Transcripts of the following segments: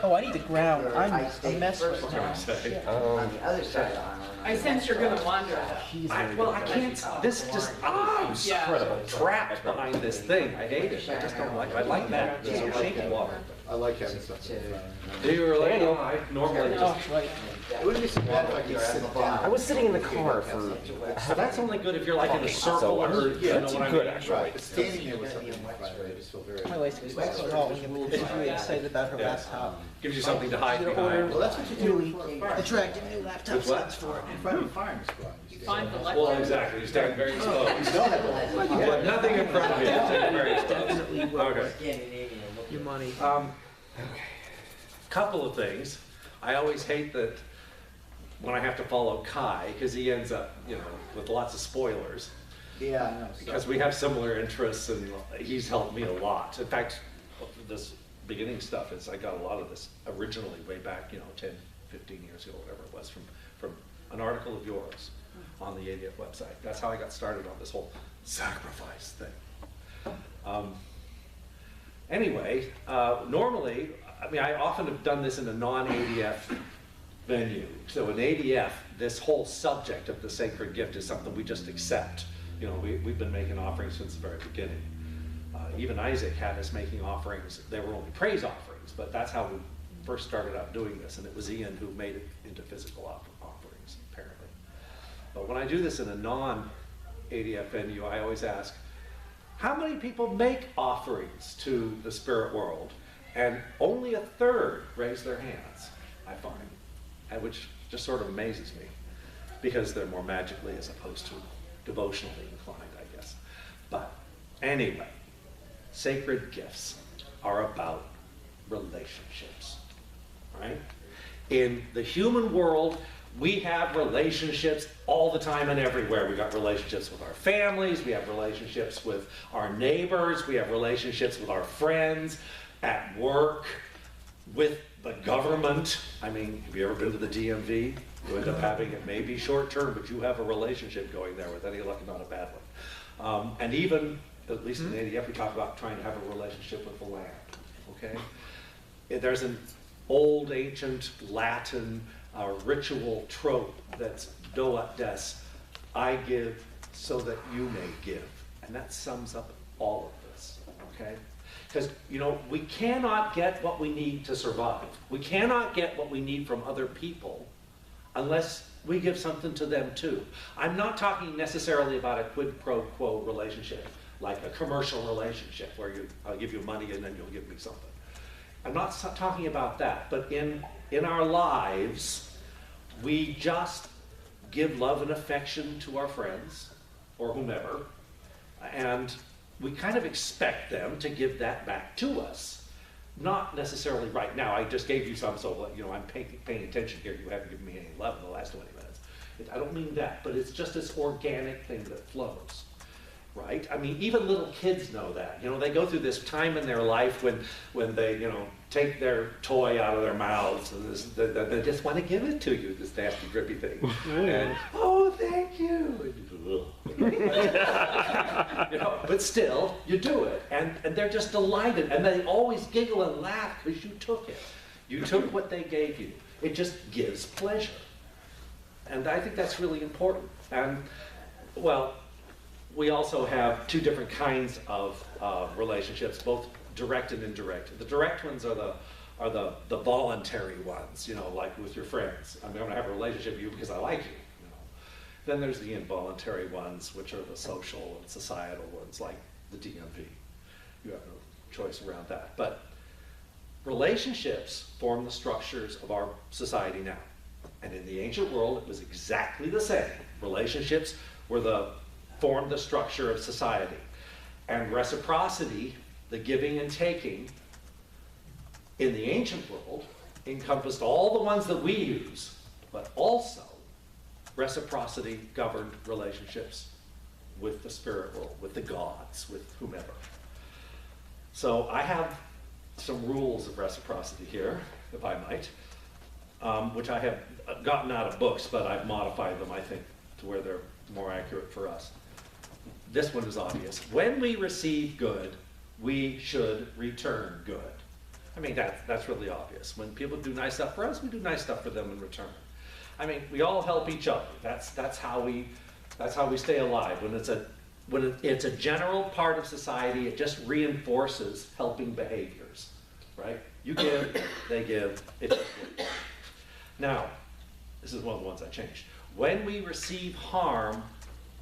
Oh, I need to ground. I'm a mess right now. Say. On the other side of the armor. I sense you're gonna wander. Well, I can't, this just, I'm Yeah. trapped behind this thing. I hate it. I just don't like it. I like that. There's some shaking water. I like having stuff. Do you really? No, I normally Oh, just, right. It wouldn't be so bad if I could sit down. I was sitting in the car for. so that's only good if you're like in a circle or, you know what I mean? Right, but standing there with something like that, I just feel very. My wife's calling and she's really excited about her laptop. Gives you something to hide She's behind. Well, that's what you do Really attractive new laptop With what? sets for it. in front of a firing squad. You find the Well, lectern. exactly. You stand very You exposed. don't have to. You put nothing in front of you. You stand very exposed. Definitely worth Okay. your money. Couple of things. I always hate that when I have to follow Kai, because he ends up, you know, with lots of spoilers. Yeah, I know. Because we have similar interests and he's helped me a lot. In fact, this beginning stuff is, I got a lot of this originally way back, 10, 15 years ago, whatever it was, from an article of yours on the ADF website. That's how I got started on this whole sacrifice thing. Anyway, normally, I often have done this in a non-ADF venue. So in ADF, this whole subject of the sacred gift is something we just accept. We've been making offerings since the very beginning. Even Isaac had us making offerings. They were only praise offerings, but that's how we first started out doing this. And it was Ian who made it into physical offerings, apparently. But when I do this in a non-ADF venue, I always ask, how many people make offerings to the spirit world? And only a third raise their hands, I find, and which just sort of amazes me, because they're more magically as opposed to devotionally inclined, I guess. But anyway, sacred gifts are about relationships, right? In the human world, we have relationships all the time and everywhere. We got relationships with our families, we have relationships with our neighbors, we have relationships with our friends, at work, with the government. Have you ever been to the DMV? You end up having, it may be short term, but you have a relationship going there with any luck, not a bad one. And even, at least in ADF, we talk about trying to have a relationship with the land, okay? There's an old ancient Latin ritual trope that's do ut des, I give so that you may give. And that sums up all of this, okay? Because, we cannot get what we need to survive. We cannot get what we need from other people unless we give something to them too. I'm not talking necessarily about a quid pro quo relationship, like a commercial relationship where I'll give you money and then you'll give me something. I'm not talking about that, but in our lives, we just give love and affection to our friends or whomever, and we kind of expect them to give that back to us. Not necessarily right now. I just gave you some, so I'm paying attention here. You haven't given me any love in the last 20 minutes. I don't mean that, but it's just this organic thing that flows, right? Even little kids know that. They go through this time in their life when they, take their toy out of their mouths and they just want to give it to you, this nasty, drippy thing. And, oh, thank you. But still, you do it. And they're just delighted. And they always giggle and laugh because you took it. You took what they gave you. It just gives pleasure. And I think that's really important. And, well, we also have two different kinds of relationships, both direct and indirect. The direct ones are the voluntary ones, like with your friends. I'm going to have a relationship with you because I like you. Then there's the involuntary ones, which are the social and societal ones, like the DMV. You have no choice around that. But relationships form the structures of our society now. And in the ancient world, it was exactly the same. Relationships formed the structure of society. And reciprocity, the giving and taking, in the ancient world, encompassed all the ones that we use, but also reciprocity governed relationships with the spirit world, with the gods, with whomever. So I have some rules of reciprocity here, if I might, which I have gotten out of books, but I've modified them, I think, to where they're more accurate for us. This one is obvious. When we receive good, we should return good. I mean, that's really obvious. When people do nice stuff for us, we do nice stuff for them in return. I mean, we all help each other. That's how we stay alive. When it's a general part of society, it just reinforces helping behaviors, right? You give, they give, it just works. Now, this is one of the ones I changed. When we receive harm,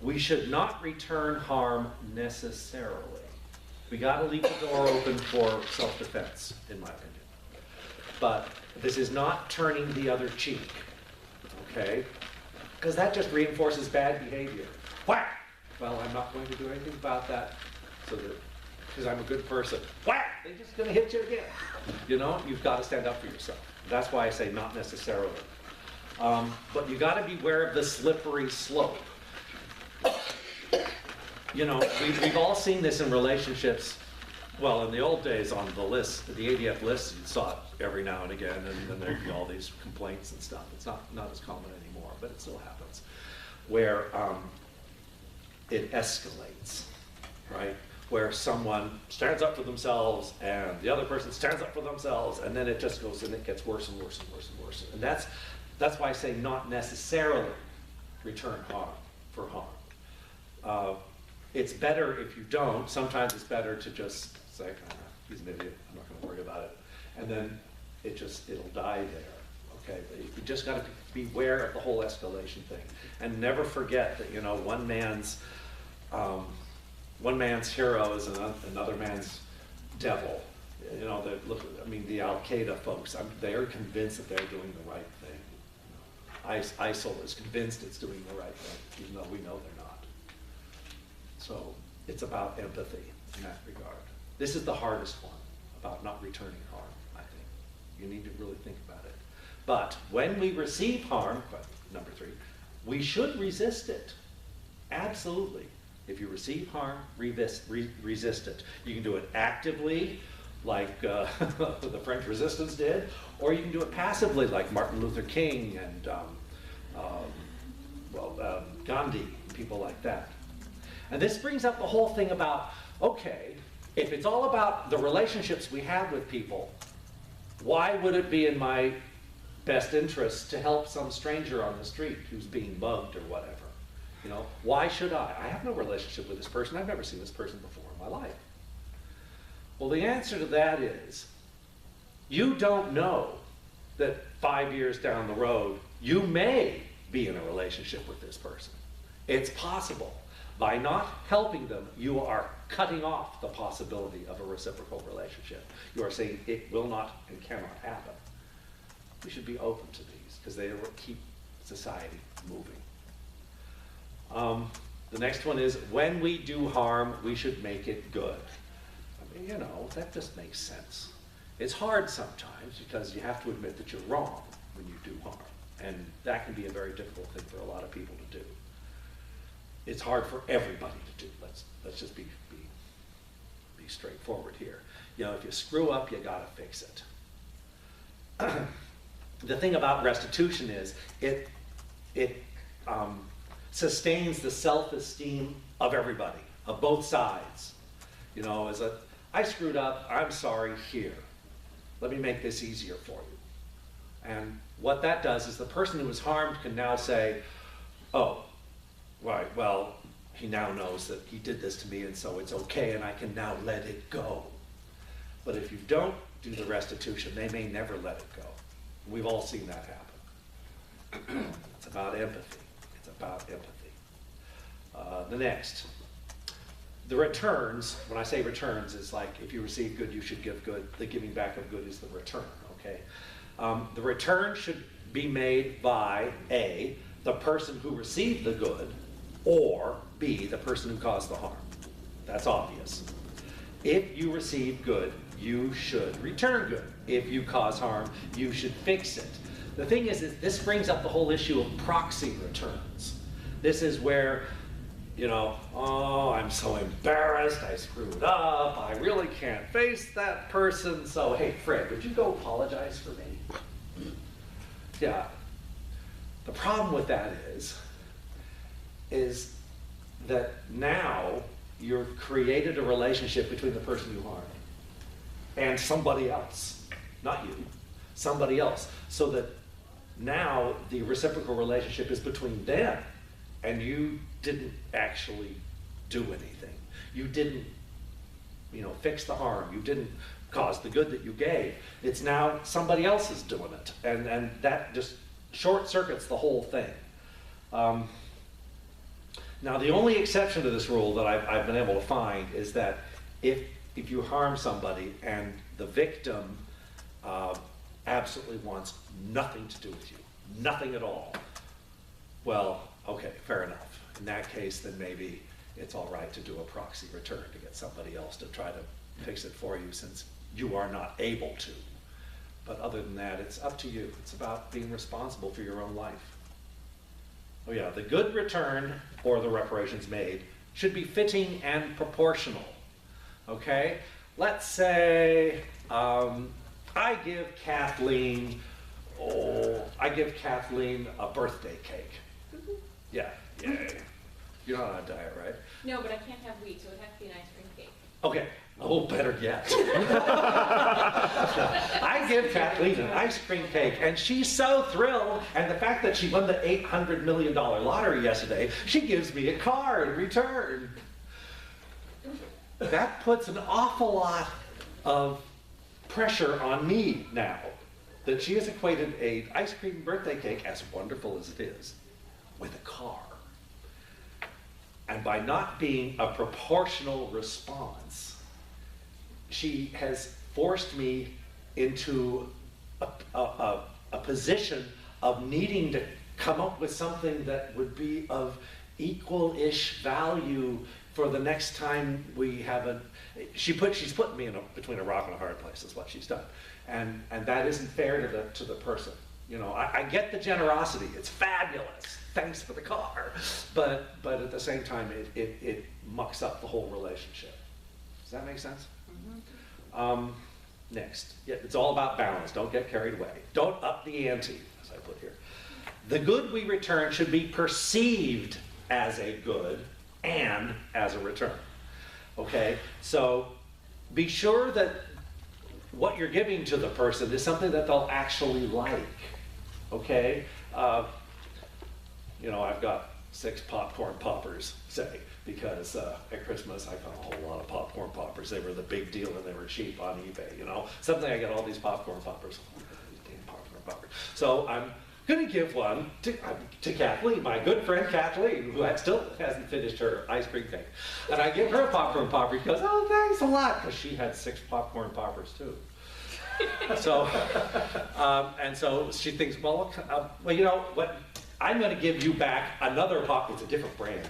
we should not return harm necessarily. We gotta leave the door open for self-defense, in my opinion. But this is not turning the other cheek, okay? Because that just reinforces bad behavior. Whack! Well, I'm not going to do anything about that, because I'm a good person. Whack! They're just gonna hit you again. You know, you've got to stand up for yourself. That's why I say not necessarily. But you got to beware of the slippery slope. You know, we've all seen this in relationships. Well, in the old days on the list, the ADF list, you saw it every now and again, and then there'd be all these complaints and stuff. It's not as common anymore, but it still happens. Where it escalates, right? Where someone stands up for themselves and the other person stands up for themselves, and then it just goes and it gets worse and worse and worse and worse. And that's why I say not necessarily return harm for harm. It's better if you don't. Sometimes it's better to just say, he's an idiot, I'm not gonna worry about it. And then it'll die there, okay? But you just gotta beware of the whole escalation thing. And never forget that, you know, one man's hero is another man's devil. You know, the Al-Qaeda folks, they're convinced that they're doing the right thing. ISIL is convinced it's doing the right thing, even though we know they're not. So it's about empathy in that regard. This is the hardest one, about not returning harm, I think. You need to really think about it. But when we receive harm, number 3, we should resist it. Absolutely. If you receive harm, resist it. You can do it actively, like the French resistance did, or you can do it passively, like Martin Luther King and Gandhi, people like that. And this brings up the whole thing about, okay, if it's all about the relationships we have with people, why would it be in my best interest to help some stranger on the street who's being mugged or whatever? You know, why should I? I have no relationship with this person. I've never seen this person before in my life. Well, the answer to that is, you don't know that 5 years down the road, you may be in a relationship with this person. It's possible. By not helping them, you are cutting off the possibility of a reciprocal relationship. You are saying it will not and cannot happen. We should be open to these because they will keep society moving. The next one is, when we do harm, we should make it good. I mean, you know, that just makes sense. It's hard sometimes because you have to admit that you're wrong when you do harm. And that can be a very difficult thing for a lot of people to do. It's hard for everybody to do. Let's just be straightforward here. You know, if you screw up, you gotta fix it. The thing about restitution is it sustains the self-esteem of everybody, of both sides. You know, I screwed up, I'm sorry, here. Let me make this easier for you. And what that does is the person who was harmed can now say, oh, right, well, he now knows that he did this to me and so it's okay and I can now let it go. But if you don't do the restitution, they may never let it go. We've all seen that happen. It's about empathy. It's about empathy. The next, the returns, when I say returns, is like if you receive good, you should give good. The giving back of good is the return, okay? The return should be made by A, the person who received the good, or B, the person who caused the harm. That's obvious. If you receive good, you should return good. If you cause harm, you should fix it. The thing is this brings up the whole issue of proxy returns. This is where, you know, oh, I'm so embarrassed, I screwed up, I really can't face that person, so hey, Fred, would you go apologize for me? Yeah. The problem with that is that now you've created a relationship between the person you harmed and somebody else. not you, somebody else, so that now the reciprocal relationship is between them, and you didn't actually do anything. You didn't, fix the harm. You didn't cause the good that you gave. It's now somebody else is doing it, and that just short circuits the whole thing. Now, the only exception to this rule that I've been able to find is that if you harm somebody and the victim absolutely wants nothing to do with you, nothing at all, well, okay, fair enough. In that case, then maybe it's all right to do a proxy return to get somebody else to try to fix it for you, since you are not able to. But other than that, it's up to you. It's about being responsible for your own life. Oh yeah, the good return, or the reparations made, should be fitting and proportional. Okay? Let's say I give Kathleen a birthday cake. Yeah, yay. You're not on a diet, right? No, but I can't have wheat, so it would have to be an ice cream cake. Okay. Oh, better yet. I give Kathleen an ice cream cake, and she's so thrilled. And the fact that she won the $800 million lottery yesterday, she gives me a car in return. That puts an awful lot of pressure on me now, that she has equated an ice cream birthday cake, as wonderful as it is, with a car. And by not being a proportional response, she has forced me into a position of needing to come up with something that would be of equal-ish value for the next time we have she's putting me between a rock and a hard place, is what she's done. And that isn't fair to the person. I get the generosity, it's fabulous, thanks for the car, but at the same time, it mucks up the whole relationship. Does that make sense? Mm-hmm. Next, yeah, it's all about balance. Don't get carried away. Don't up the ante, as I put here. The good we return should be perceived as a good and as a return. Okay, so be sure that what you're giving to the person is something that they'll actually like. Okay, I've got 6 popcorn poppers, say, because at Christmas I got a whole lot of popcorn poppers. They were the big deal and they were cheap on eBay, Suddenly I got all these popcorn poppers. Damn popcorn poppers. So I'm going to give one to Kathleen, my good friend Kathleen, who still hasn't finished her ice cream cake. And I give her a popcorn popper. She goes, oh, thanks a lot, because she had 6 popcorn poppers too. So, and so she thinks, well, you know what? I'm going to give you back another pop. It's a different brand,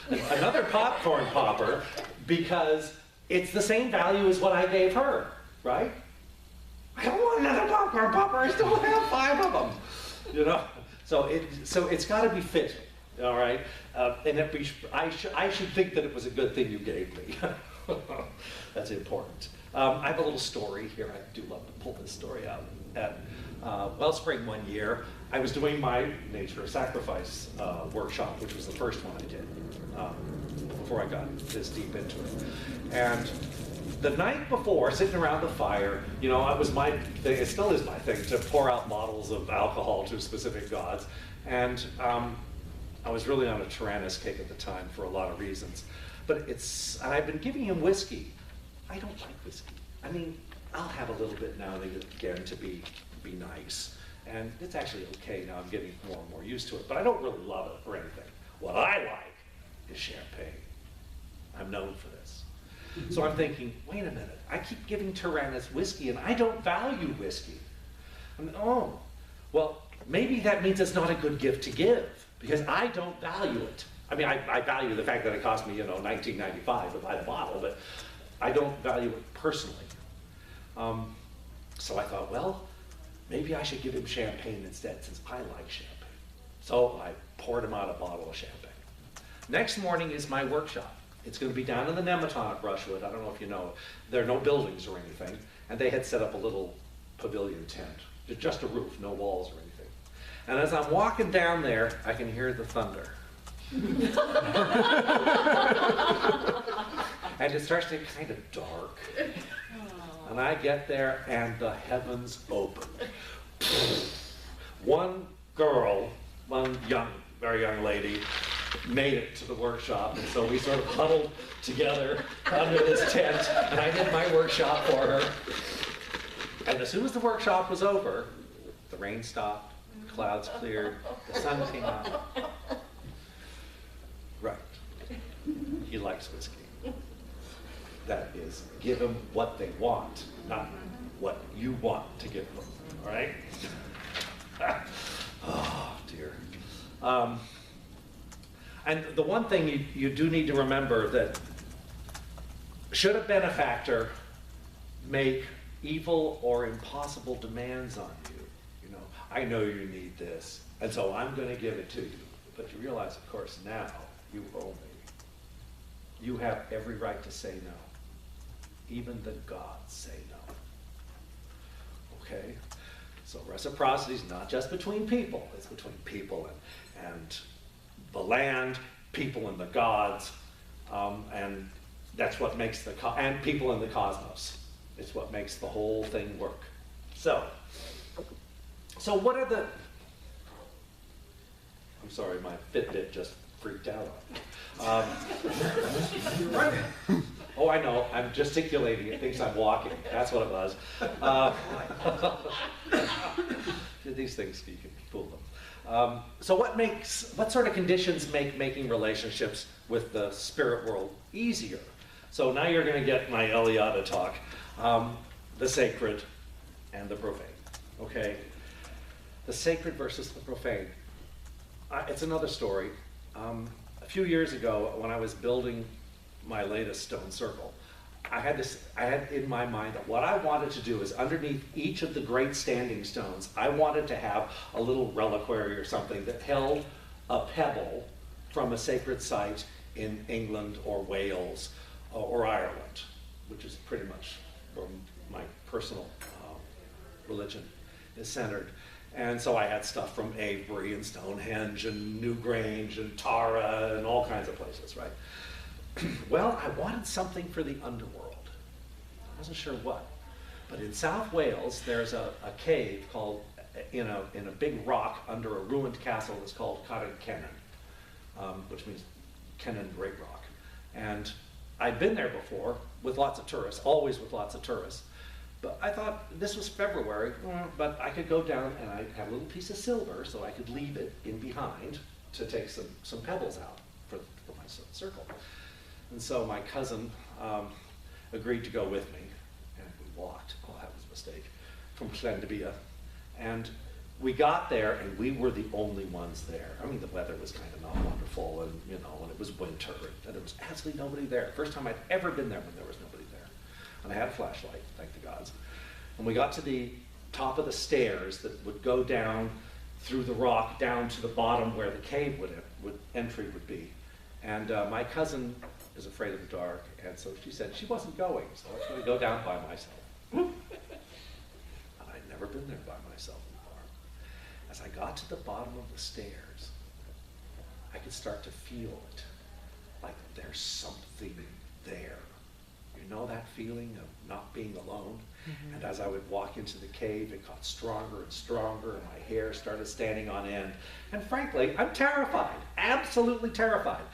though. Another popcorn popper, because it's the same value as what I gave her, right? I don't want another popcorn popper. I still have 5 of them, So it's got to be fitting, all right? And I should think that it was a good thing you gave me. That's important. I have a little story here. I do love to pull this story out. At Wellspring one year, I was doing my Nature of Sacrifice workshop, which was the first one I did before I got this deep into it. And the night before, sitting around the fire, it was my thing, it still is my thing, to pour out models of alcohol to specific gods. And I was really on a Tyrannus kick at the time for a lot of reasons. But I've been giving him whiskey. I don't like whiskey. I mean, I'll have a little bit now and again to be nice. And it's actually okay now. I'm getting more and more used to it. But I don't really love it or anything. What I like is champagne. I'm known for this. So I'm thinking, wait a minute. I keep giving Tyrannus whiskey and I don't value whiskey. Well, maybe that means it's not a good gift to give because I don't value it. I mean, I value the fact that it cost me, $19.95 to buy the bottle, but I don't value it personally. So I thought, well, maybe I should give him champagne instead since I like champagne. So I poured him out a bottle of champagne. Next morning is my workshop. It's going to be down in the Nematon at Brushwood. I don't know if you know. There are no buildings or anything. And they had set up a little pavilion tent. Just a roof, no walls or anything. And as I'm walking down there, I can hear the thunder. And it starts to get kind of dark. And I get there and the heavens open. One girl, one very young lady, made it to the workshop, and so we sort of huddled together under this tent, and I did my workshop for her. And as soon as the workshop was over, the rain stopped, the clouds cleared, the sun came out. Right. He likes whiskey. That is, give them what they want, not what you want to give them, all right? Oh, dear. And the one thing you do need to remember that should a benefactor make evil or impossible demands on you, you know, I know you need this, and so I'm going to give it to you. But you realize, of course, now you owe me. You have every right to say no. Even the gods say no. Okay? So reciprocity is not just between people, it's between people and the land, people and the gods, and that's what makes and people in the cosmos. It's what makes the whole thing work. So what are the, I'm sorry, my Fitbit just freaked out on me. Oh, I know, I'm gesticulating, it thinks I'm walking, that's what it was. These things, you can fool them. So what sort of conditions make making relationships with the spirit world easier? So now you're gonna get my Eliada talk, the sacred and the profane, okay? The sacred versus the profane. It's another story. A few years ago, when I was building my latest stone circle, I had in my mind that what I wanted to do is underneath each of the great standing stones, I wanted to have a little reliquary or something that held a pebble from a sacred site in England or Wales or Ireland, which is pretty much where my personal religion is centered. And so I had stuff from Avebury and Stonehenge and Newgrange and Tara and all kinds of places, right? Well, I wanted something for the underworld. I wasn't sure what. But in South Wales, there's a cave called, in a big rock under a ruined castle that's called Carreg Cennen, which means Cennen Great Rock. And I'd been there before with lots of tourists, always with lots of tourists. But I thought this was February, but I could go down and I had a little piece of silver so I could leave it in behind to take some pebbles out for my circle. And so my cousin agreed to go with me, and we walked, oh that was a mistake, from Llandybia. And we got there and we were the only ones there. I mean, the weather was kind of not wonderful and, you know, and it was winter and there was absolutely nobody there. First time I'd ever been there when there was nobody there. And I had a flashlight, thank the gods. And we got to the top of the stairs that would go down through the rock down to the bottom where the cave entry would be. And my cousin is afraid of the dark, and so she said she wasn't going, so I was going to go down by myself. And I'd never been there by myself before. As I got to the bottom of the stairs, I could start to feel it, like there's something there. You know that feeling of not being alone? Mm-hmm. And as I would walk into the cave, it got stronger and stronger, and my hair started standing on end. And frankly, I'm terrified, absolutely terrified.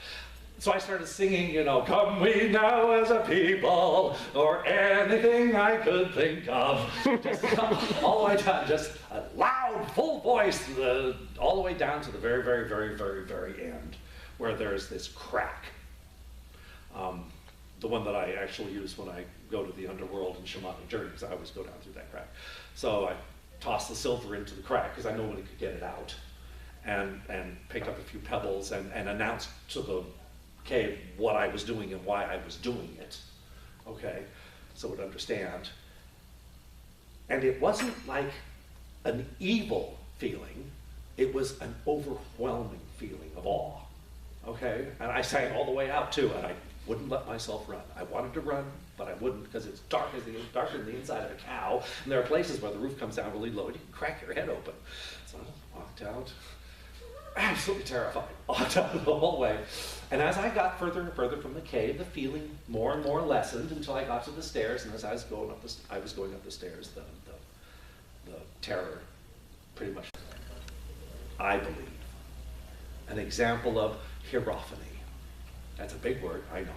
So I started singing, you know, come we now as a people, or anything I could think of. Just all the way down, just a loud, full voice, all the way down to the very, very, very, very, very end, where there's this crack. The one that I actually use when I go to the underworld in shamanic journey, because I always go down through that crack. So I tossed the silver into the crack, because I nobody could get it out, and picked up a few pebbles and announced to the cave what I was doing and why I was doing it, okay, so it would understand. And it wasn't like an evil feeling, it was an overwhelming feeling of awe, okay? And I sang all the way out too, and I wouldn't let myself run. I wanted to run, but I wouldn't, because it's darker than the inside of a cow, and there are places where the roof comes down really low and you can crack your head open. So I walked out, absolutely terrified the whole way. And as I got further and further from the cave, the feeling more and more lessened until I got to the stairs. And as I was going up the stairs, the terror pretty much, I believe, an example of hierophany. That's a big word, I know.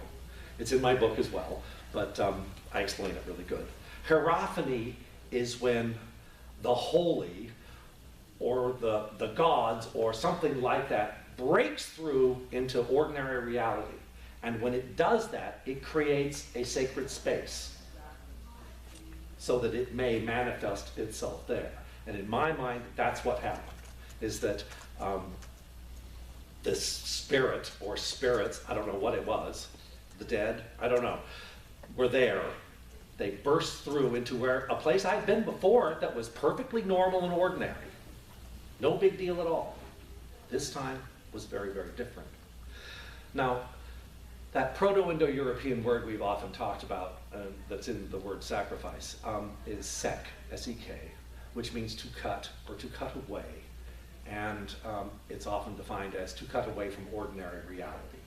It's in my book as well, but I explain it really good. Hierophany is when the holy or the gods or something like that breaks through into ordinary reality. And when it does that, it creates a sacred space so that it may manifest itself there. And in my mind, that's what happened, is that this spirit or spirits, I don't know what it was, the dead, I don't know, were there. They burst through into a place I'd been before that was perfectly normal and ordinary. No big deal at all. This time was very, very different. Now, that Proto-Indo-European word we've often talked about, that's in the word sacrifice, is sek, S-E-K, which means to cut or to cut away. And it's often defined as to cut away from ordinary reality.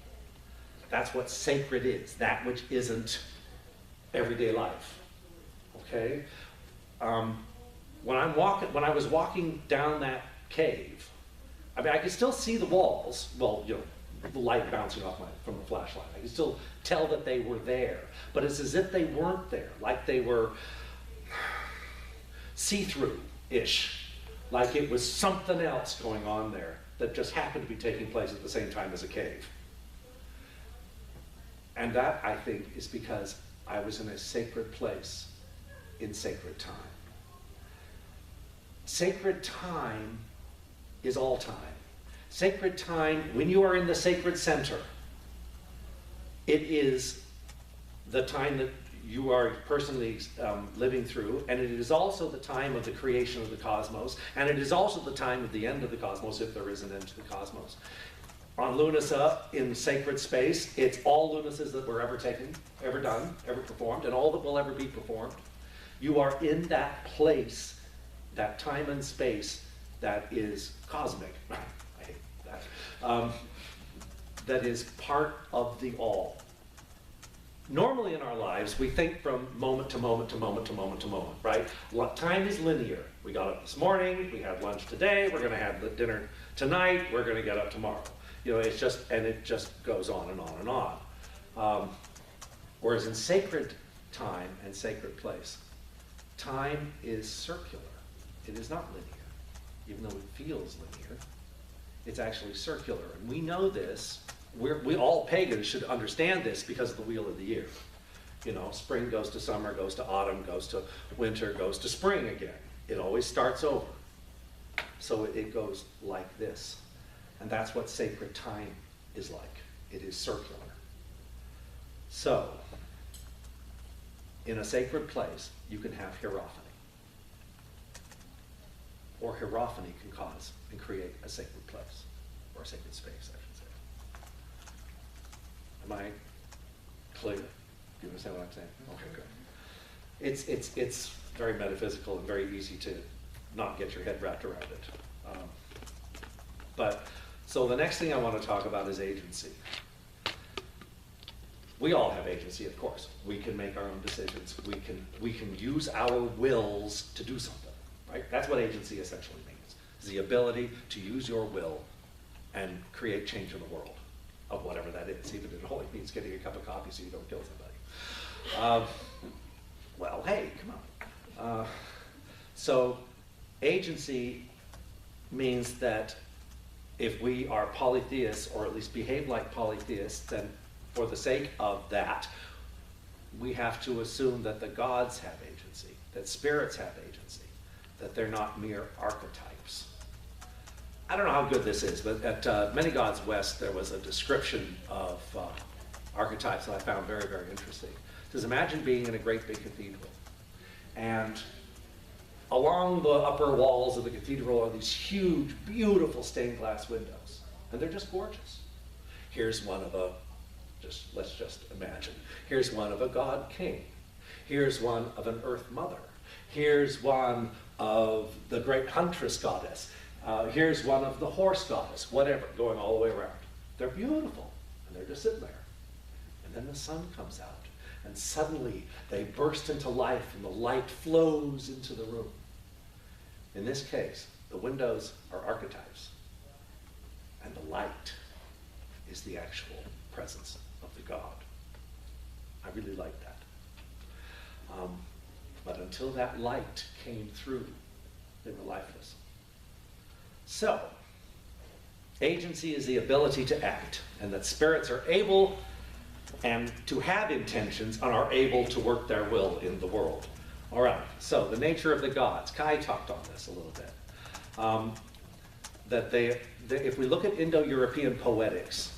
That's what sacred is, that which isn't everyday life, okay? When I was walking down that cave, I mean, I could still see the walls, well, you know, the light bouncing off from the flashlight. I could still tell that they were there, but it's as if they weren't there, like they were see-through-ish, like it was something else going on there that just happened to be taking place at the same time as a cave. And that, I think, is because I was in a sacred place in sacred time. Sacred time is all time. Sacred time, when you are in the sacred center, it is the time that you are personally living through, and it is also the time of the creation of the cosmos, and it is also the time of the end of the cosmos, if there is an end to the cosmos. On Lunasa, in sacred space, it's all lunases that were ever taken, ever done, ever performed, and all that will ever be performed. You are in that place, that time and space that is cosmic. I hate that. That is part of the all. Normally in our lives, we think from moment to moment to moment to moment to moment, right? Time is linear. We got up this morning, we had lunch today, we're going to have the dinner tonight, we're going to get up tomorrow. You know, it's just, and it just goes on and on and on. Whereas in sacred time and sacred place, time is circular. It is not linear. Even though it feels linear, it's actually circular. And we know this. We all pagans should understand this because of the wheel of the year. You know, spring goes to summer, goes to autumn, goes to winter, goes to spring again. It always starts over. So it goes like this. And that's what sacred time is like. It is circular. So, in a sacred place, you can have hierophany. Or hierophany can cause and create a sacred place, or a sacred space, I should say. Am I clear? Do you understand what I'm saying? Okay, good. It's very metaphysical and very easy to not get your head wrapped around it. So the next thing I want to talk about is agency. We all have agency, of course. We can make our own decisions. We can use our wills to do something. Right? That's what agency essentially means. It's the ability to use your will and create change in the world, of whatever that is, even if it only means getting a cup of coffee so you don't kill somebody. Well, hey, come on. So agency means that if we are polytheists, or at least behave like polytheists, then for the sake of that, we have to assume that the gods have agency, that spirits have agency, that they're not mere archetypes. I don't know how good this is, but at Many Gods West, there was a description of archetypes that I found very, very interesting. It says, imagine being in a great big cathedral, and along the upper walls of the cathedral are these huge, beautiful stained glass windows, and they're just gorgeous. Here's one of let's just imagine. Here's one of a god king. Here's one of an earth mother. Here's one of the great huntress goddess. Here's one of the horse goddess, whatever, going all the way around. They're beautiful, and they're just sitting there. And then the sun comes out, and suddenly they burst into life, and the light flows into the room. In this case, the windows are archetypes, and the light is the actual presence of the god. I really like that. But until that light came through, they were lifeless. So, agency is the ability to act, and that spirits are able and to have intentions and are able to work their will in the world. All right, so the nature of the gods. Kai talked on this a little bit. If we look at Indo-European poetics,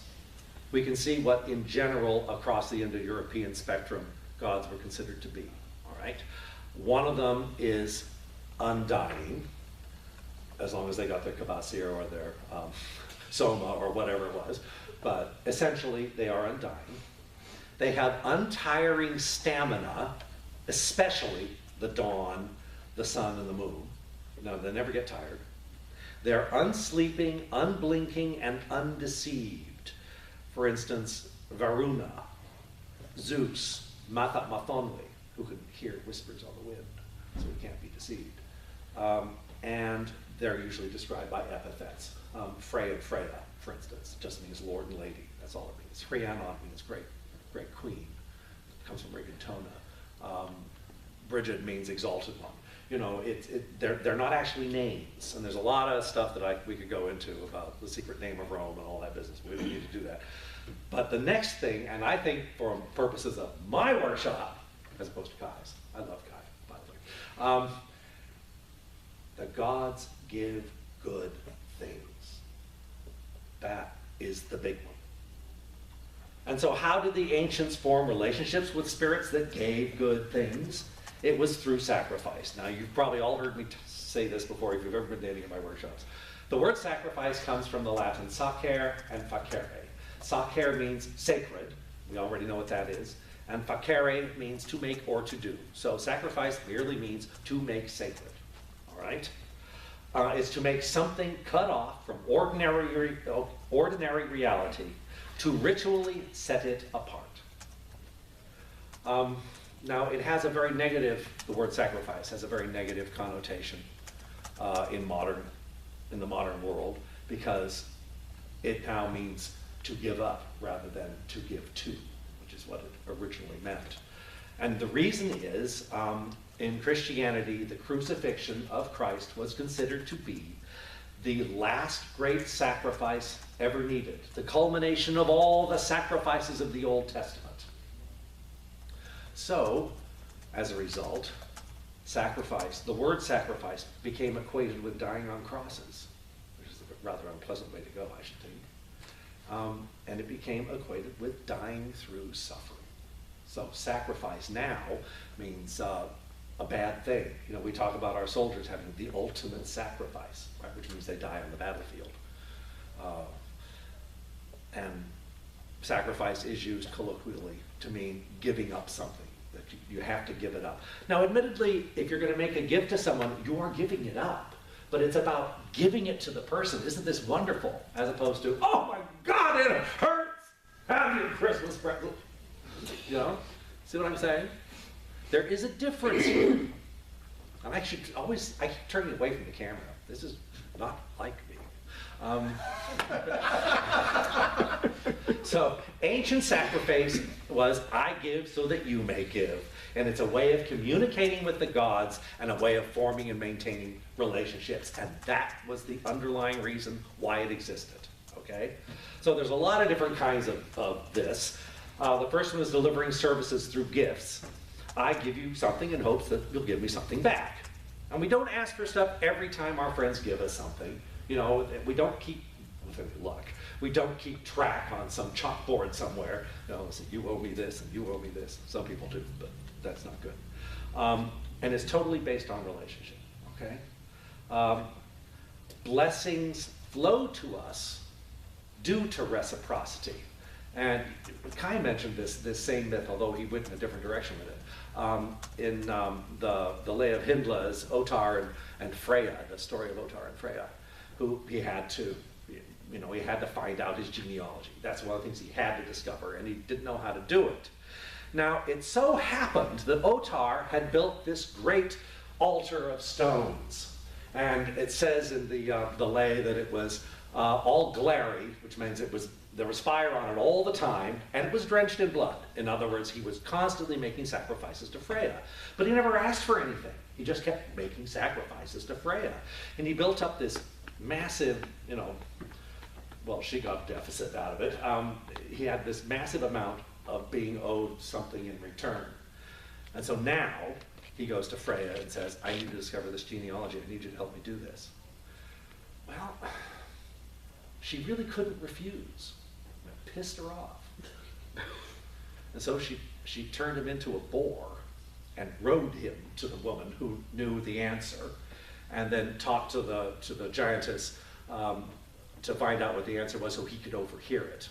we can see what in general across the Indo-European spectrum gods were considered to be. All right, one of them is undying, as long as they got their kabasir or their soma or whatever it was, but essentially they are undying. They have untiring stamina, especially the dawn, the sun, and the moon. No, they never get tired. They're unsleeping, unblinking, and undeceived. For instance, Varuna, Zeus, Mathonwe, who can hear whispers on the wind, so he can't be deceived. And they're usually described by epithets. Frey and Freya, for instance, just means Lord and Lady. That's all it means. Rhiannon means great queen. It comes from Rigantona. Brigid means exalted one. You know, they're not actually names, and there's a lot of stuff that we could go into about the secret name of Rome and all that business. We don't need to do that. But the next thing, and I think for purposes of my workshop, as opposed to Kai's, I love Kai, by the way, the gods give good things. That is the big one. And so how did the ancients form relationships with spirits that gave good things? It was through sacrifice. Now, you've probably all heard me say this before if you've ever been to any of my workshops. The word sacrifice comes from the Latin sacer and facere. Sacer means sacred. We already know what that is. And facere means to make or to do. So sacrifice merely means to make sacred. All right? Is to make something cut off from ordinary reality to ritually set it apart. Now, it has a very negative, the word sacrifice has a very negative connotation in the modern world, because it now means to give up rather than to give to, which is what it originally meant. And the reason is, in Christianity, the crucifixion of Christ was considered to be the last great sacrifice ever needed, the culmination of all the sacrifices of the Old Testament. So, as a result, the word sacrifice became equated with dying on crosses, which is a rather unpleasant way to go, I should think. And it became equated with dying through suffering. So sacrifice now means a bad thing. You know, we talk about our soldiers having the ultimate sacrifice, right, which means they die on the battlefield. And sacrifice is used colloquially to mean giving up something, that you have to give it up. Now, admittedly, if you're going to make a gift to someone, you are giving it up, but it's about giving it to the person. Isn't this wonderful? As opposed to, oh my God, it hurts! Have your Christmas present. You know? See what I'm saying? There is a difference here. I'm actually I keep turning away from the camera. This is not like me. So, ancient sacrifice was, I give so that you may give. And it's a way of communicating with the gods and a way of forming and maintaining relationships. And that was the underlying reason why it existed. Okay? So there's a lot of different kinds of this. The first one is delivering services through gifts. I give you something in hopes that you'll give me something back. And we don't ask for stuff every time our friends give us something. You know, we don't keep, with any luck, we don't keep track on some chalkboard somewhere. You know, so you owe me this and you owe me this. Some people do, but that's not good. And it's totally based on relationship, okay? Blessings flow to us due to reciprocity. And Kai mentioned this same myth, although he went in a different direction with it. In the Lay of Hyndla is Otar and Freya, the story of Otar and Freya. who he had to, he had to find out his genealogy. That's one of the things he had to discover, and he didn't know how to do it. Now, it so happened that Otar had built this great altar of stones. And it says in the lay that it was all glary, which means there was fire on it all the time, and it was drenched in blood. In other words, he was constantly making sacrifices to Freya. But he never asked for anything. He just kept making sacrifices to Freya. And he built up this massive, well, she got a deficit out of it. He had this massive amount of being owed something in return. And so now he goes to Freya and says, I need to discover this genealogy. I need you to help me do this. Well, she really couldn't refuse. It pissed her off. And so she turned him into a boar and rode him to the woman who knew the answer, and then talked to the giantess to find out what the answer was so he could overhear it.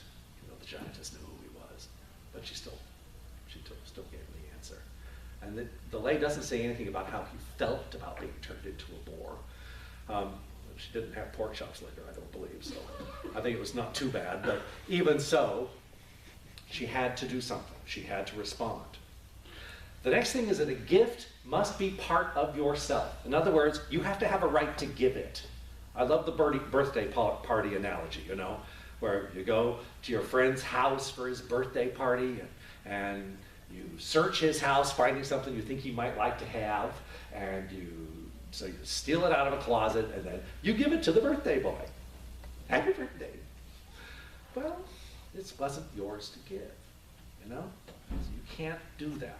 The giantess knew who he was, but she still gave him the answer. And the lay doesn't say anything about how he felt about being turned into a boar. She didn't have pork chops later, I don't believe, so I think it was not too bad. But even so, she had to do something. She had to respond. The next thing is that a gift must be part of yourself. In other words, you have to have a right to give it. I love the birthday party analogy, where you go to your friend's house for his birthday party, and you search his house, finding something you think he might like to have, and so you steal it out of a closet, and then you give it to the birthday boy. Happy birthday. Well, it wasn't yours to give, So you can't do that.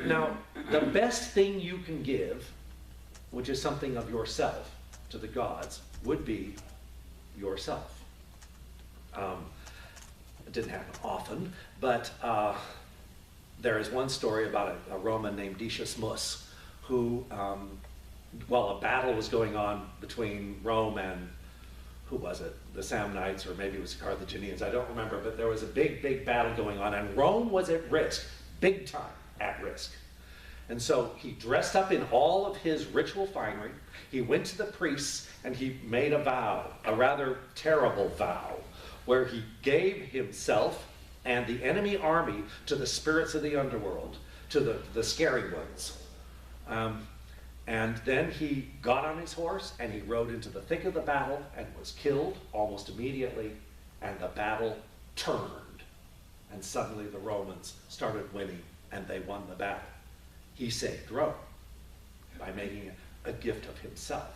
Now, the best thing you can give, which is something of yourself to the gods, would be yourself. It didn't happen often, but there is one story about a Roman named Decius Mus, who, while a battle was going on between Rome and, who was it? The Samnites, or maybe it was the Carthaginians, I don't remember, but there was a big, big battle going on, and Rome was at risk, big time at risk. And so he dressed up in all of his ritual finery, he went to the priests, and he made a vow, a rather terrible vow, where he gave himself and the enemy army to the spirits of the underworld, to the scary ones. And then he got on his horse and he rode into the thick of the battle and was killed almost immediately, and the battle turned. And suddenly the Romans started winning and they won the battle. He saved Rome by making a gift of himself.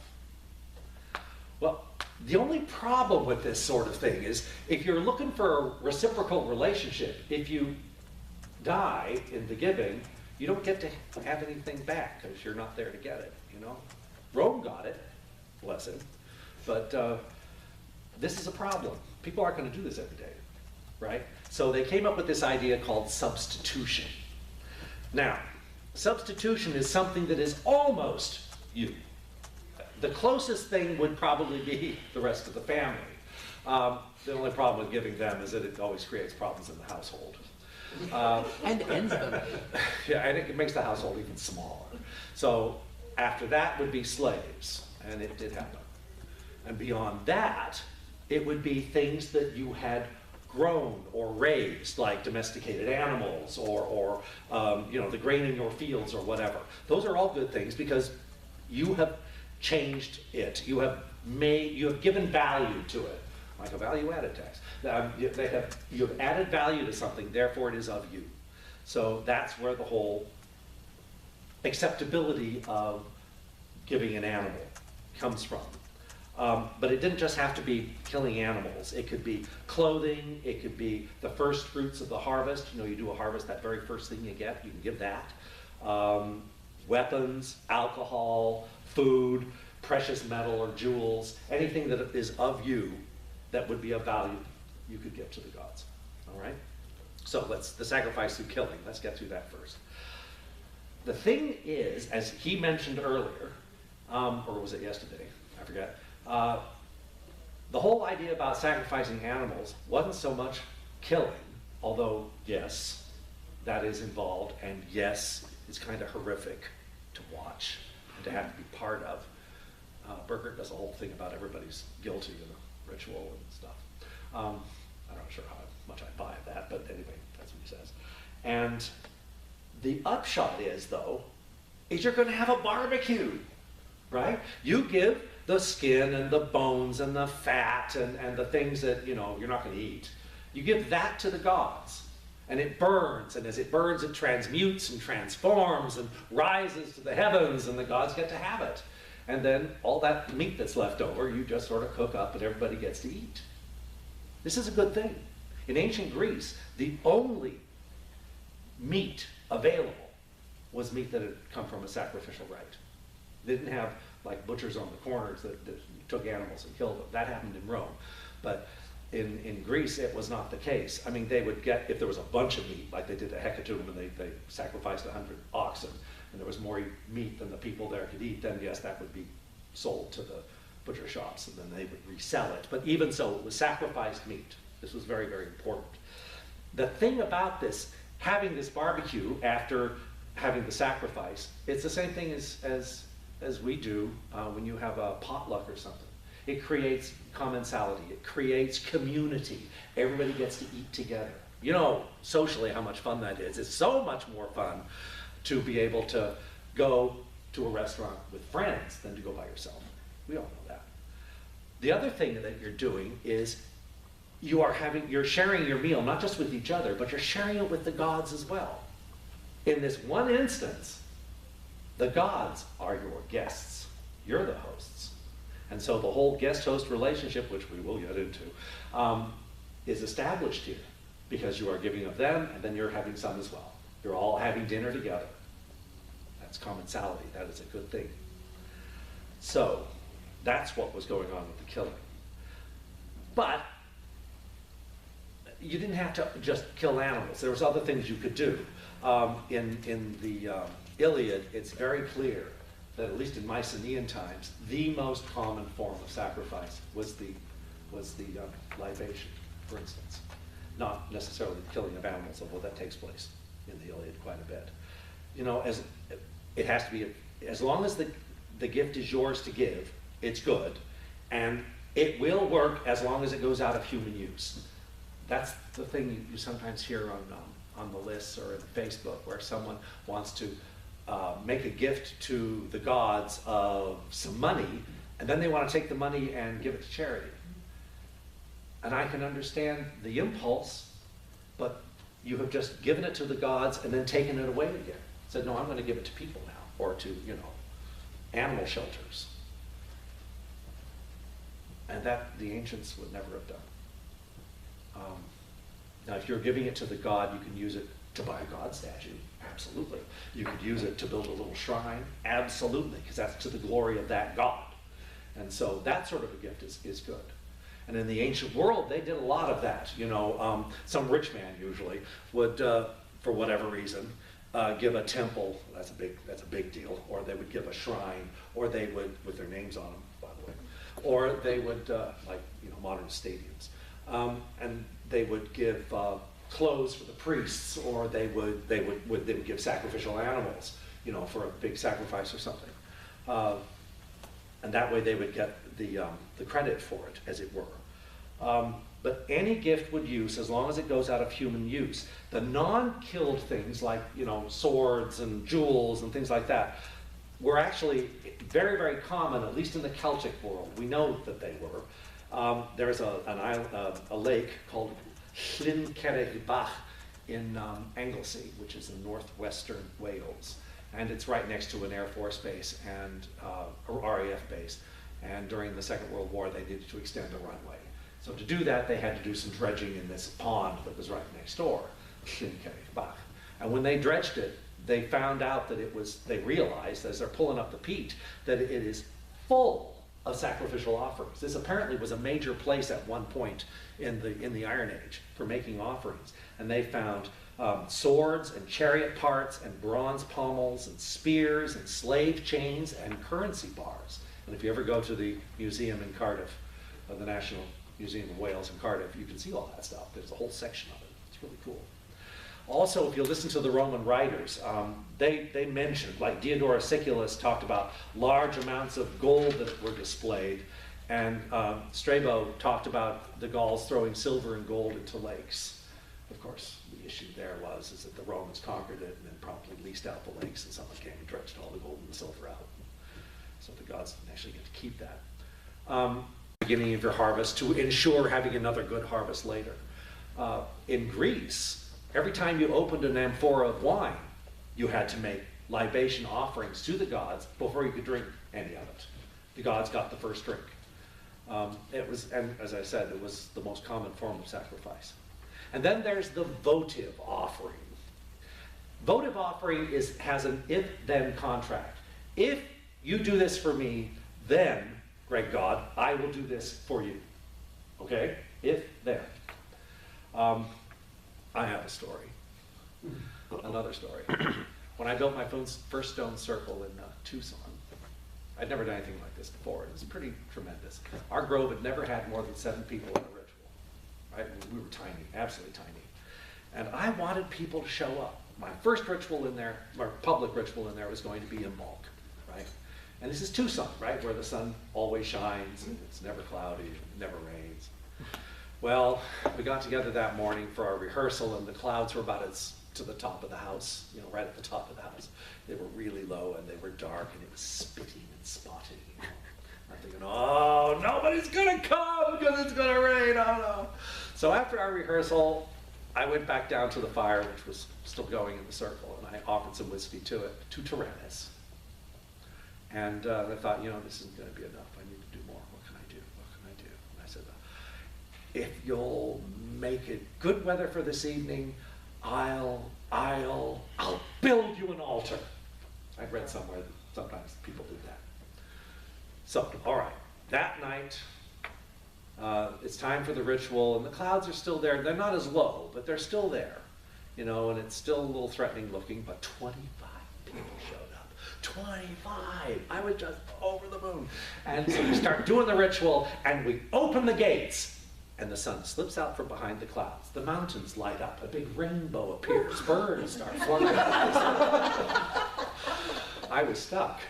Well, the only problem with this sort of thing is if you're looking for a reciprocal relationship, if you die in the giving, you don't get to have anything back because you're not there to get it, Rome got it, bless him, but this is a problem. People aren't going to do this every day, right? So they came up with this idea called substitution. Now, substitution is something that is almost you. The closest thing would probably be the rest of the family. The only problem with giving them is that it always creates problems in the household. And ends them. Yeah, and it makes the household even smaller. So after that would be slaves, and it did happen. And beyond that, it would be things that you had grown or raised, like domesticated animals or the grain in your fields or whatever. Those are all good things because you have changed it. You have given value to it, like a value-added tax. You have added value to something, therefore it is of you. So that's where the whole acceptability of giving an animal comes from. But it didn't just have to be killing animals. It could be clothing, it could be the first fruits of the harvest. You do a harvest, that very first thing you get, you can give that. Weapons, alcohol, food, precious metal or jewels, anything that is of you that would be of value, you could give to the gods. All right? So the sacrifice through killing, let's get through that first. The thing is, as he mentioned earlier, or was it yesterday? I forget. The whole idea about sacrificing animals wasn't so much killing, although yes, that is involved, and yes, it's kind of horrific to watch and to have to be part of. Burkert does a whole thing about everybody's guilty in a ritual and stuff. I'm not sure how much I buy that, but anyway, that's what he says. And the upshot is, though, is you're going to have a barbecue, right? You give the skin and the bones and the fat and the things that, you know, you're not going to eat. You give that to the gods. And it burns, and as it burns, it transmutes and transforms and rises to the heavens, and the gods get to have it. And then all that meat that's left over, you just sort of cook up and everybody gets to eat. This is a good thing. In ancient Greece, the only meat available was meat that had come from a sacrificial rite. They didn't have like butchers on the corners that took animals and killed them. That happened in Rome. But in Greece, it was not the case. I mean, they would get, if there was a bunch of meat, like they did at Hecatomb, and they sacrificed 100 oxen, and there was more meat than the people there could eat, then yes, that would be sold to the butcher shops, and then they would resell it. But even so, it was sacrificed meat. This was very, very important. The thing about this, having this barbecue after having the sacrifice, it's the same thing as we do when you have a potluck or something. It creates commensality. It creates community. Everybody gets to eat together. You know, socially, how much fun that is. It's so much more fun to be able to go to a restaurant with friends than to go by yourself. We all know that. The other thing that you're doing is you're sharing your meal, not just with each other, but you're sharing it with the gods as well. In this one instance, the gods are your guests. You're the hosts. And so the whole guest-host relationship, which we will get into, is established here because you are giving of them and then you're having some as well. You're all having dinner together. That's commensality. That is a good thing. So that's what was going on with the killing. But you didn't have to just kill animals. There was other things you could do. In the Iliad, it's very clear that at least in Mycenaean times, the most common form of sacrifice was the libation, for instance. Not necessarily the killing of animals, although that takes place in the Iliad quite a bit. You know, it has to be, as long as the gift is yours to give, it's good, and it will work as long as it goes out of human use. That's the thing you sometimes hear on the lists or in Facebook, where someone wants to make a gift to the gods of some money, and then they want to take the money and give it to charity. And I can understand the impulse, but you have just given it to the gods and then taken it away again. Said, no, I'm going to give it to people now, or to, you know, animal shelters. And that the ancients would never have done. Now, if you're giving it to the god, you can use it to buy a god statue, absolutely. You could use it to build a little shrine, absolutely, because that's to the glory of that god. And so that sort of a gift is good. And in the ancient world, they did a lot of that. You know, some rich man usually would, for whatever reason, give a temple. That's a big deal. Or they would give a shrine, or they would, with their names on them, by the way, or they would, like, you know, modern stadiums, and they would give clothes for the priests, or they would give sacrificial animals, you know, for a big sacrifice or something, and that way they would get the credit for it, as it were. But any gift would use, as long as it goes out of human use. The non-killed things, like, you know, swords and jewels and things like that, were actually very, very common, at least in the Celtic world. We know that they were. There's a lake called Llyn Cerrig Bach in Anglesey, which is in northwestern Wales. And it's right next to an Air Force base and or RAF base. And during the Second World War, they needed to extend a runway. So to do that, they had to do some dredging in this pond that was right next door, Llyn Cerrig Bach. And when they dredged it, they found out that they realized, as they're pulling up the peat, that it is full of sacrificial offerings. This apparently was a major place at one point in the Iron Age for making offerings. And they found swords and chariot parts and bronze pommels and spears and slave chains and currency bars. And if you ever go to the museum in Cardiff, the National Museum of Wales in Cardiff, you can see all that stuff. There's a whole section of it. It's really cool. Also, if you listen to the Roman writers, they mentioned, like Diodorus Siculus talked about large amounts of gold that were displayed, and Strabo talked about the Gauls throwing silver and gold into lakes. Of course, the issue there was is that the Romans conquered it and then promptly leased out the lakes, and someone came and dredged all the gold and the silver out. So the gods didn't actually get to keep that. Beginning of your harvest to ensure having another good harvest later. In Greece, every time you opened an amphora of wine, you had to make libation offerings to the gods before you could drink any of it. The gods got the first drink. It was, and as I said, it was the most common form of sacrifice. And then there's the votive offering. Votive offering has an if-then contract. If you do this for me, then, great God, I will do this for you. Okay? If, then. I have a story. Another story. When I built my first stone circle in Tucson, I'd never done anything like this before. It was pretty tremendous. Our grove had never had more than 7 people in a ritual. Right? We were tiny, absolutely tiny. And I wanted people to show up. My first ritual in there, my public ritual in there, was going to be in bulk, right? And this is Tucson, right? Where the sun always shines, and it's never cloudy, it never rains. Well, we got together that morning for our rehearsal, and the clouds were about to the top of the house, you know, right at the top of the house. They were really low, and they were dark, and it was spitting and spotting. You know? I'm thinking, oh, nobody's gonna come because it's gonna rain, oh no. So after our rehearsal, I went back down to the fire, which was still going in the circle, and I offered some whiskey to it, to Tyrannus. And I thought, you know, this isn't gonna be enough. I need to do more. What can I do? What can I do? And I said, if you'll make it good weather for this evening, I'll build you an altar. I've read somewhere that sometimes people do that. So, all right, that night, it's time for the ritual, and the clouds are still there. They're not as low, but they're still there, you know, and it's still a little threatening looking, but 25 people showed up. 25! I was just over the moon. And so we start doing the ritual, and we open the gates, and the sun slips out from behind the clouds. The mountains light up, a big rainbow appears, birds start flying. I was stuck.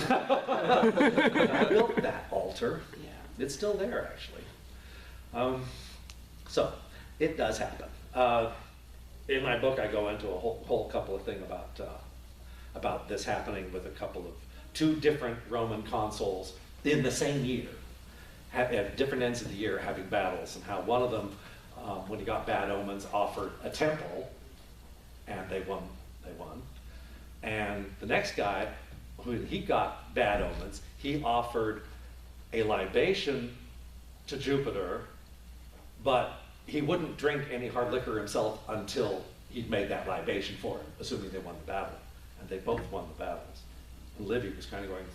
I built that altar. Yeah. It's still there, actually. So, it does happen. In my book, I go into a whole couple of things about this happening with two different Roman consuls in the same year, at different ends of the year, having battles, and how one of them, when he got bad omens, offered a temple, and they won. And the next guy, when he got bad omens, he offered a libation to Jupiter, but he wouldn't drink any hard liquor himself until he'd made that libation for him, assuming they won the battle. And they both won the battles. And Livy was kind of going,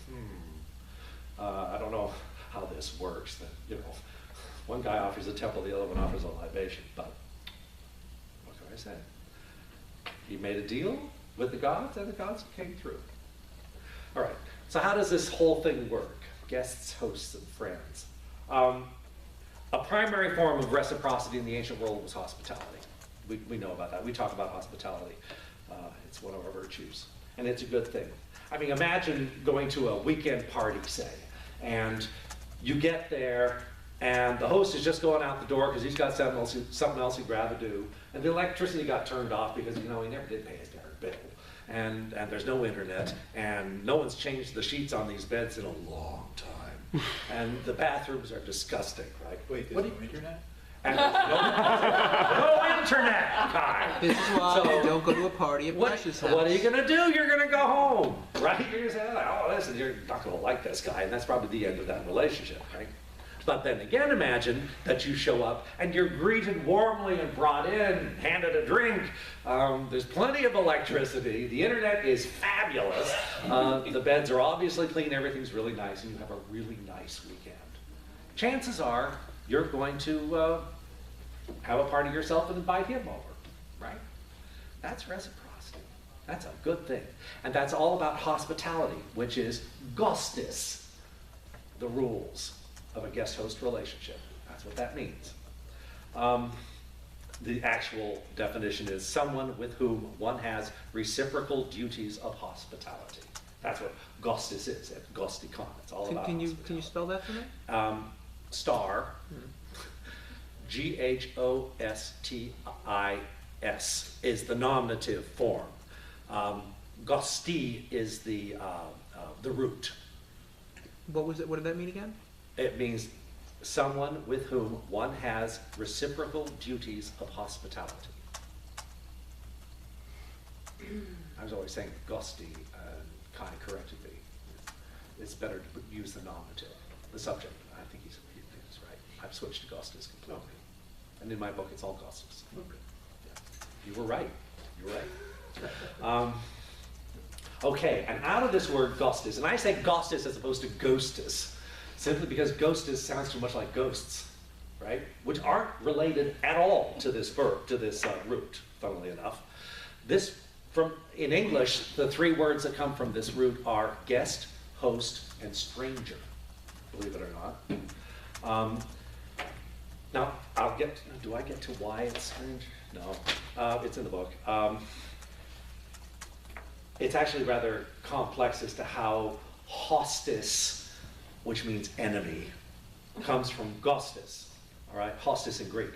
I don't know how this works. That, you know, one guy offers a temple, the other one offers a libation, but what can I say? He made a deal with the gods, and the gods came through. All right, so how does this whole thing work? Guests, hosts, and friends. A primary form of reciprocity in the ancient world was hospitality. We know about that. We talk about hospitality. It's one of our virtues, and it's a good thing. I mean, imagine going to a weekend party, say, and you get there, and the host is just going out the door because he's got something else he'd rather do, and the electricity got turned off because, you know, he never did pay his darn bill. And there's no internet, and no one's changed the sheets on these beds in a long time. And the bathrooms are disgusting, right? Wait, there's no internet? And there's no internet, Kai. This is why you don't go to a party at Precious House. What are you gonna do? You're gonna go home, right? You're gonna say, oh, listen, you're not gonna like this guy, and that's probably the end of that relationship, right? But then again, imagine that you show up and you're greeted warmly and brought in, handed a drink. There's plenty of electricity. The internet is fabulous. The beds are obviously clean. Everything's really nice, and you have a really nice weekend. Chances are you're going to have a party yourself and invite him over, right? That's reciprocity. That's a good thing. And that's all about hospitality, which is Ghosti, the rules of a guest-host relationship. That's what that means. the actual definition is someone with whom one has reciprocal duties of hospitality. That's what Gostis is at Ghosti-con. It's all about Can you hospitality. spell that for me? Star, Ghostis is the nominative form. Ghosti is the root. What was it? What did that mean again? It means someone with whom one has reciprocal duties of hospitality. I was always saying Ghosti, Kai corrected me. It's better to use the nominative, the subject. I think he's right. I've switched to Ghostis completely. And in my book, it's all Ghostis. Yeah. You were right. You were right. Okay, and out of this word Ghostis, and I say Ghostis as opposed to Ghostis, simply because Ghostis sounds too much like ghosts, right? Which aren't related at all to this verb, to this root, funnily enough. In English, the three words that come from this root are guest, host, and stranger, believe it or not. Now, do I get to why it's strange? No, it's in the book. It's actually rather complex as to how hostis, which means enemy, comes from Ghostis, all right? Hostis in Greek,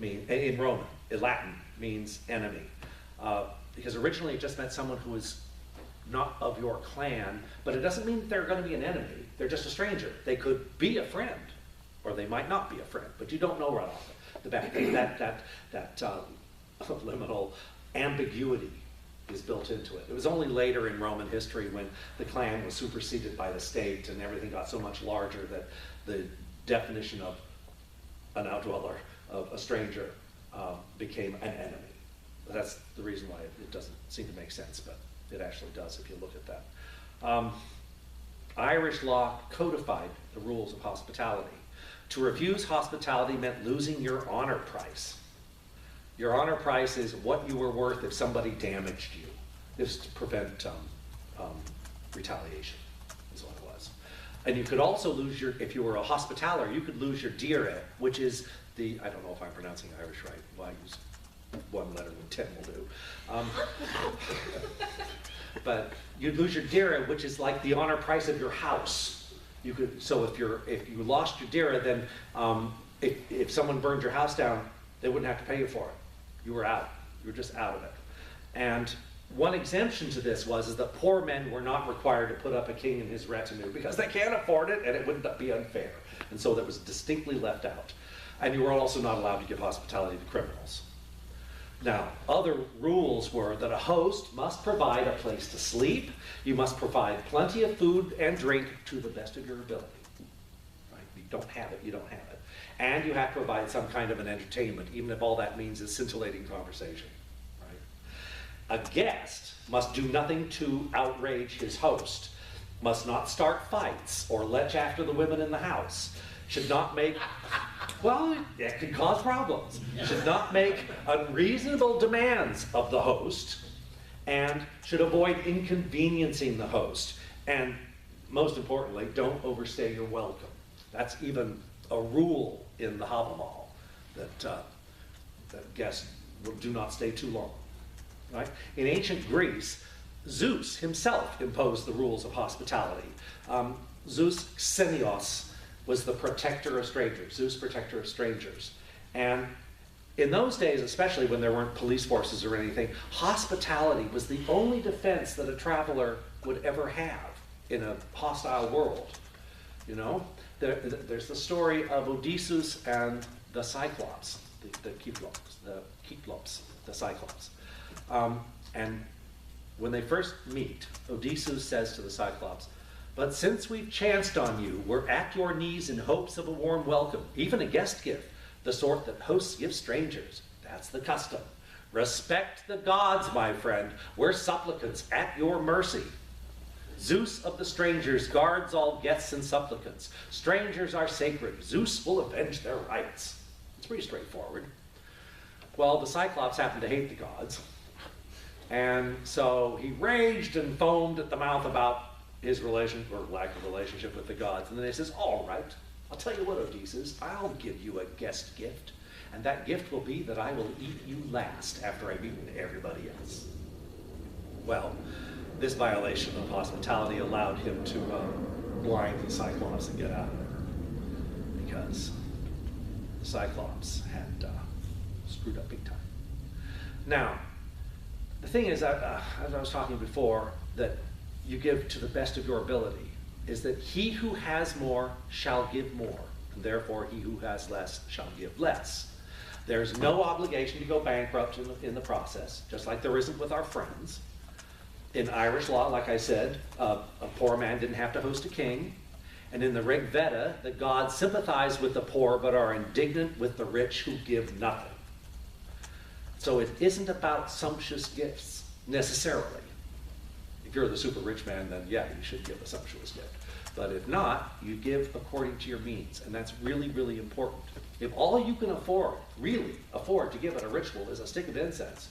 in Roman, in Latin, means enemy. Because originally it just meant someone who was not of your clan, but it doesn't mean that they're going to be an enemy. They're just a stranger. They could be a friend, or they might not be a friend, but you don't know right off the bat. That liminal ambiguity is built into it. It was only later in Roman history when the clan was superseded by the state and everything got so much larger that the definition of an outdweller, of a stranger, became an enemy. But that's the reason why it doesn't seem to make sense, but it actually does if you look at that. Irish law codified the rules of hospitality. To refuse hospitality meant losing your honor price. Your honor price is what you were worth if somebody damaged you. This is to prevent retaliation, is what it was. And you could also lose if you were a hospitaller, you could lose your dire, which is I don't know if I'm pronouncing Irish right. Well, I use one letter when 10 will do. But you'd lose your dire, which is like the honor price of your house. So if you lost your dire, then if someone burned your house down, they wouldn't have to pay you for it. You were out. You were just out of it. And one exemption to this is that poor men were not required to put up a king and his retinue because they can't afford it and it wouldn't be unfair. And so that was distinctly left out. And you were also not allowed to give hospitality to criminals. Now, other rules were that a host must provide a place to sleep. You must provide plenty of food and drink to the best of your ability. Right? You don't have it, you don't have it. And you have to provide some kind of an entertainment, even if all that means is scintillating conversation. Right? A guest must do nothing to outrage his host, must not start fights or lech after the women in the house, should not make, well, it could cause problems, should not make unreasonable demands of the host, and should avoid inconveniencing the host. And most importantly, don't overstay your welcome. That's even a rule in the Havamal that guests do not stay too long. Right? In ancient Greece, Zeus himself imposed the rules of hospitality. Zeus Xenios was the protector of strangers, Zeus, protector of strangers. And in those days, especially when there weren't police forces or anything, hospitality was the only defense that a traveler would ever have in a hostile world. You know, there's the story of Odysseus and the Cyclops, the Keplops, the Cyclops. And when they first meet, Odysseus says to the Cyclops, "But since we've chanced on you, we're at your knees in hopes of a warm welcome, even a guest gift, the sort that hosts give strangers. That's the custom. Respect the gods, my friend. We're supplicants at your mercy. Zeus of the strangers guards all guests and supplicants. Strangers are sacred. Zeus will avenge their rights." It's pretty straightforward. Well, the Cyclops happened to hate the gods. And so he raged and foamed at the mouth about his relation, or lack of relationship with the gods. And then he says, "All right, I'll tell you what, Odysseus, I'll give you a guest gift. and that gift will be that I will eat you last after I've eaten everybody else. Well, this violation of hospitality allowed him to blind the Cyclops and get out of there, because the Cyclops had screwed up big time. Now, the thing is, as I was talking before, that you give to the best of your ability, is that he who has more shall give more, and therefore he who has less shall give less. There's no obligation to go bankrupt in the process, just like there isn't with our friends. In Irish law, like I said, a poor man didn't have to host a king. And in the Rig Veda, the gods sympathize with the poor but are indignant with the rich who give nothing. So it isn't about sumptuous gifts, necessarily. If you're the super rich man, then yeah, you should give a sumptuous gift. But if not, you give according to your means, and that's really, really important. If all you can afford, really afford to give at a ritual is a stick of incense,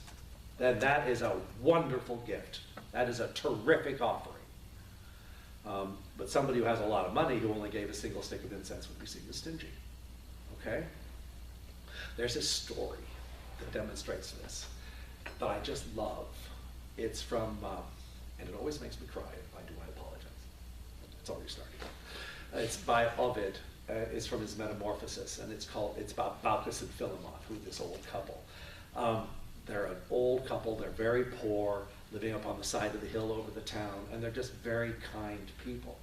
then that is a wonderful gift. That is a terrific offering. But somebody who has a lot of money who only gave a single stick of incense would be seen as stingy. Okay? There's a story that demonstrates this that I just love. It's from, and it always makes me cry. If I do, I apologize. It's already starting. It's by Ovid. It's from his Metamorphosis, and it's about Bacchus and Philomoth, who are this old couple. They're an old couple. They're very poor, living up on the side of the hill over the town, and they're just very kind people.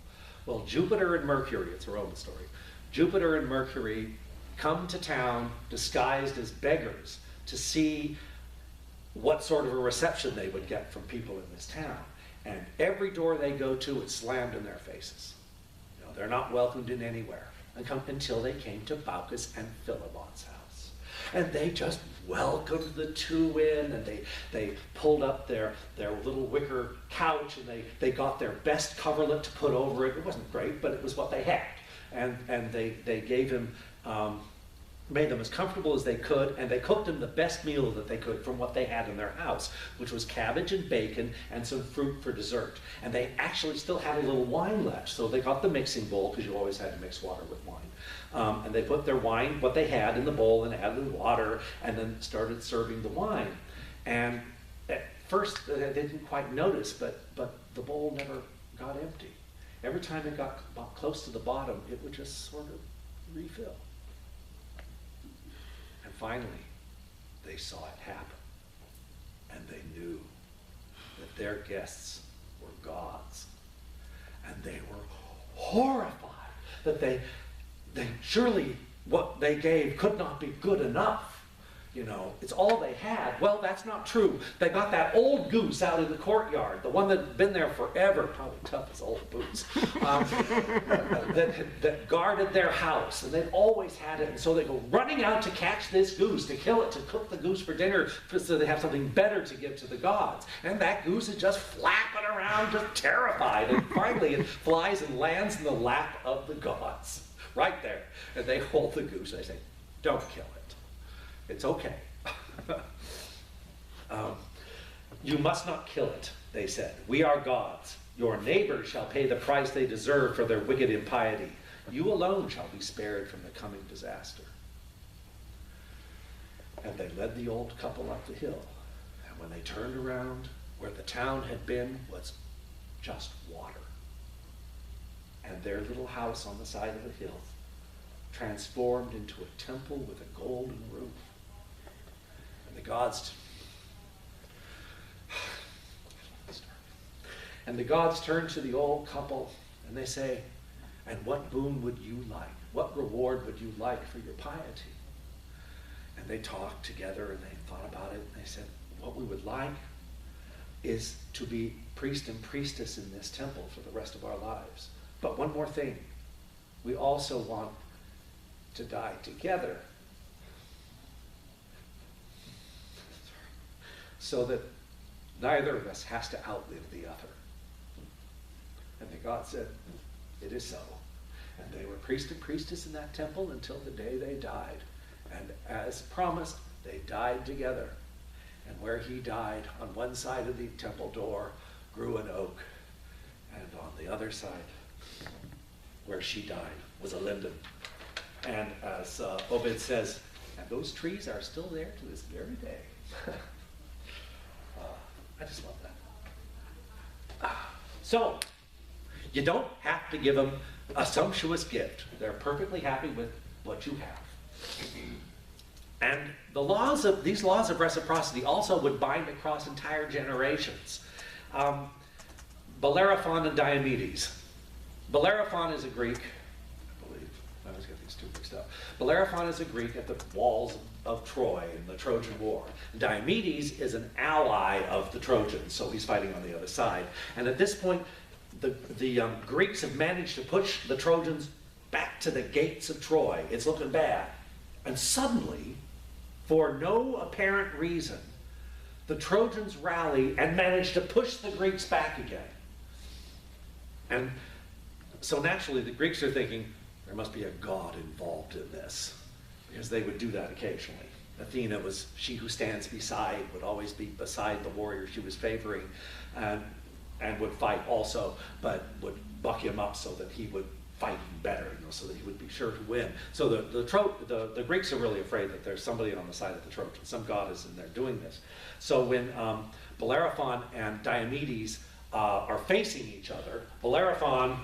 Well, Jupiter and Mercury, it's a Roman story, Jupiter and Mercury come to town disguised as beggars to see what sort of a reception they would get from people in this town. And every door they go to is slammed in their faces. You know, they're not welcomed in anywhere until they came to Bacchus and Philomoth's house. And they just welcomed the two in, and they pulled up their little wicker couch, and they got their best coverlet to put over it. It wasn't great, but it was what they had. And they gave him, made them as comfortable as they could, and they cooked him the best meal that they could from what they had in their house, which was cabbage and bacon and some fruit for dessert. And they actually still had a little wine left, so they got the mixing bowl, because you always had to mix water with wine. And they put their wine, what they had, in the bowl and added water, and then started serving the wine. And at first they didn't quite notice, but the bowl never got empty. Every time it got close to the bottom, it would just sort of refill. And finally, they saw it happen. And they knew that their guests were gods. And they were horrified that they surely what they gave could not be good enough. You know, it's all they had. Well, that's not true. They got that old goose out in the courtyard, the one that had been there forever, probably tough as old boots, that guarded their house, and they'd always had it. And so they go running out to catch this goose, to kill it, to cook the goose for dinner, so they have something better to give to the gods. And that goose is just flapping around, just terrified. And finally, it flies and lands in the lap of the gods, right there. And they hold the goose. They say, "Don't kill it. It's okay." You must not kill it, they said. We are gods. Your neighbors shall pay the price they deserve for their wicked impiety. You alone shall be spared from the coming disaster. And they led the old couple up the hill. And when they turned around, where the town had been was just water. And their little house on the side of the hill transformed into a temple with a golden roof. And the gods turn to the old couple and they say, "And what boon would you like? What reward would you like for your piety?" And they talked together and they thought about it, and they said, "What we would like is to be priest and priestess in this temple for the rest of our lives. But one more thing, we also want to die together, so that neither of us has to outlive the other." And the god said, "It is so." And they were priest and priestess in that temple until the day they died. And as promised, they died together. And where he died, on one side of the temple door grew an oak, and on the other side, where she died, was a linden. And as Ovid says, And those trees are still there to this very day. I just love that. So, you don't have to give them a sumptuous gift. They're perfectly happy with what you have. And these laws of reciprocity also would bind across entire generations. Bellerophon and Diomedes. Bellerophon is a Greek, I believe. I always get these two mixed up. Bellerophon is a Greek at the walls of Troy in the Trojan War. Diomedes is an ally of the Trojans, so he's fighting on the other side. And at this point, the Greeks have managed to push the Trojans back to the gates of Troy. It's looking bad. And suddenly, for no apparent reason, the Trojans rally and manage to push the Greeks back again. And so naturally, the Greeks are thinking, there must be a god involved in this, because they would do that occasionally. Athena was she who stands beside, would always be beside the warrior she was favoring, and would fight also, but would buck him up so that he would fight better, so that he would be sure to win. So the Greeks are really afraid that there's somebody on the side of the Trojans, some god is in there doing this. So when Bellerophon and Diomedes are facing each other, Bellerophon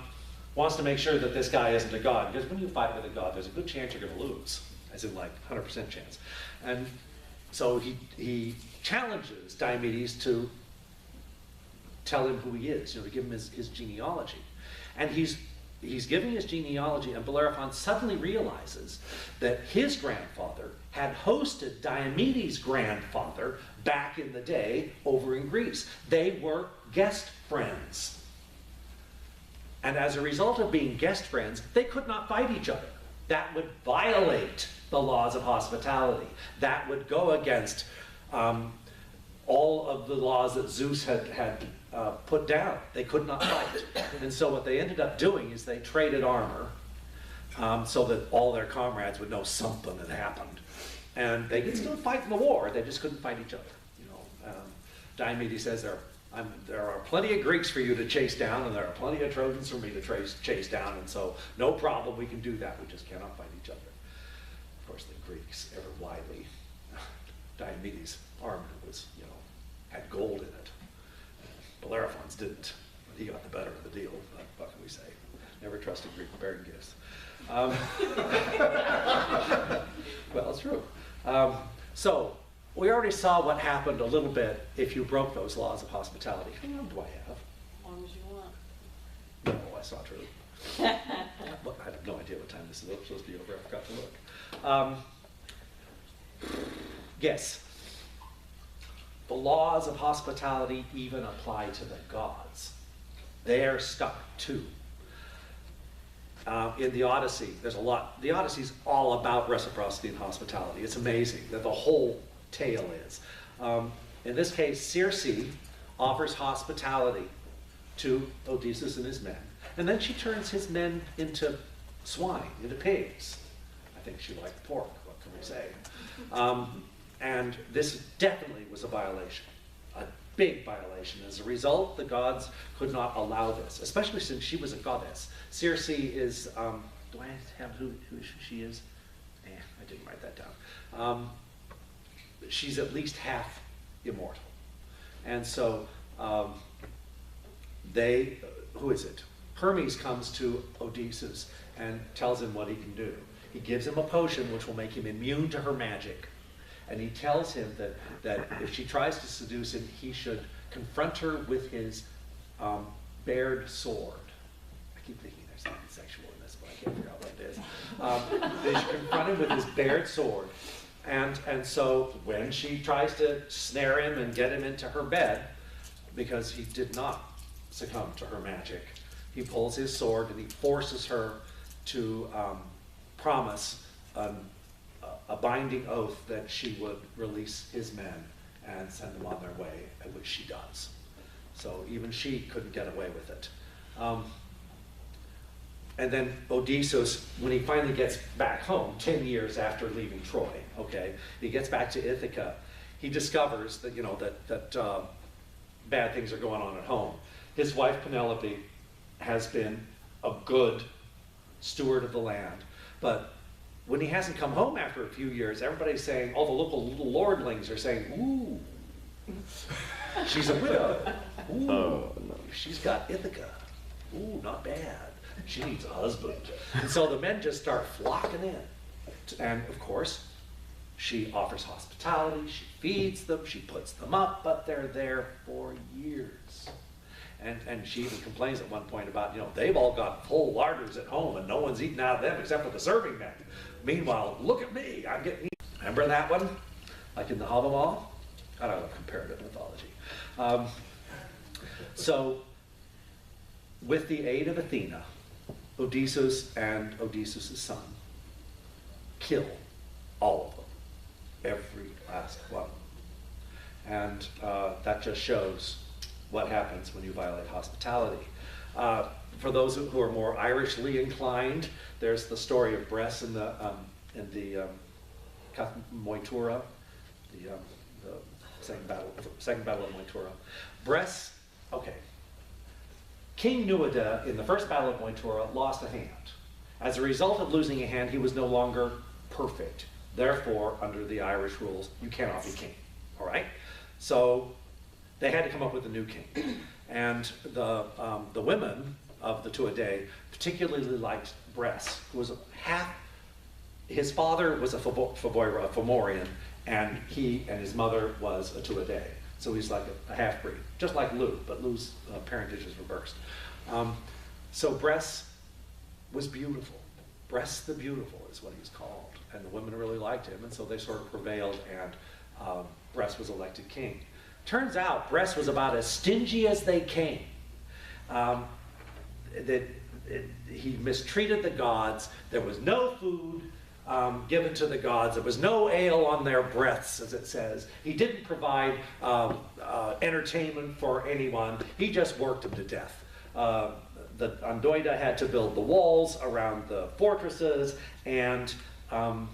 wants to make sure that this guy isn't a god, because when you fight with a god, there's a good chance you're going to lose, as in like 100% chance. And so he challenges Diomedes to tell him who he is, to give him his genealogy. And he's giving his genealogy, and Bellerophon suddenly realizes that his grandfather had hosted Diomedes' grandfather back in the day over in Greece. They were guest friends. And as a result of being guest friends, they could not fight each other. That would violate the laws of hospitality. That would go against all of the laws that Zeus had put down. They could not fight. And so what they ended up doing is they traded armor so that all their comrades would know something had happened. And they could still fight in the war, they just couldn't fight each other. Diomedes says there are plenty of Greeks for you to chase down, and there are plenty of Trojans for me to chase down, and so no problem, we can do that, we just cannot fight each other. Of course, the Greeks, ever widely, Diomedes' armor was, had gold in it. Bellerophon's didn't, but he got the better of the deal. What can we say? Never trust a Greek bearing gifts. Well, it's true. So we already saw what happened a little bit if you broke those laws of hospitality. How long do I have? As long as you want. No, that's not true. Well, I have no idea what time this is supposed to be over. I forgot to look. Guess. The laws of hospitality even apply to the gods. They're stuck too. In the Odyssey, there's a lot. The Odyssey's all about reciprocity and hospitality. It's amazing that the whole tale is. In this case, Circe offers hospitality to Odysseus and his men. And then she turns his men into swine, into pigs. I think she liked pork, what can we say? And this definitely was a violation, a big violation. As a result, the gods could not allow this, especially since she was a goddess. Circe is, do I have who she is? I didn't write that down. She's at least half immortal. And so who is it? Hermes comes to Odysseus and tells him what he can do. He gives him a potion which will make him immune to her magic. And he tells him that if she tries to seduce him, he should confront her with his bared sword. I keep thinking there's something sexual in this, but I can't figure out what it is. They should confront him with his bared sword. And so when she tries to snare him and get him into her bed, because he did not succumb to her magic, he pulls his sword and he forces her to promise a binding oath that she would release his men and send them on their way, at which she does. So even she couldn't get away with it. And then Odysseus, when he finally gets back home, 10 years after leaving Troy, he gets back to Ithaca, he discovers that, that bad things are going on at home. His wife Penelope has been a good steward of the land, but when he hasn't come home after a few years, everybody's saying, all the local little lordlings are saying, ooh, she's a widow. Ooh, Oh, no. she's got Ithaca. Ooh, not bad. She needs a husband. And so the men just start flocking in. And of course, she offers hospitality, she feeds them, she puts them up, but they're there for years. And she even complains at one point about, they've all got full larders at home and no one's eating out of them except for the serving men. Meanwhile, look at me, I'm getting eaten. Remember that one? Like in the Havamal? I don't know, comparative mythology. So, with the aid of Athena, Odysseus and Odysseus' son kill all of them, every last one. And that just shows what happens when you violate hospitality. For those who are more Irishly inclined, there's the story of Bress in the Cath Moitura, the second battle of Moitura. Bress, okay. King Nuada in the first battle of Moitura lost a hand. As a result of losing a hand, he was no longer perfect. Therefore, under the Irish rules, you cannot be king. All right? So they had to come up with a new king. And the women of the Tuatha particularly liked Bress, who was his father was a Fomorian, and he and his mother was a Tuatha. So he's like a half-breed, just like Lou, but Lou's parentage is reversed. So Bress was beautiful. Bress the Beautiful is what he's called. And the women really liked him, and so they sort of prevailed, and Bress was elected king. Turns out Bress was about as stingy as they came. He mistreated the gods. There was no food given to the gods. There was no ale on their breaths, as it says. He didn't provide entertainment for anyone. He just worked them to death. The Andoida had to build the walls around the fortresses, and Ogma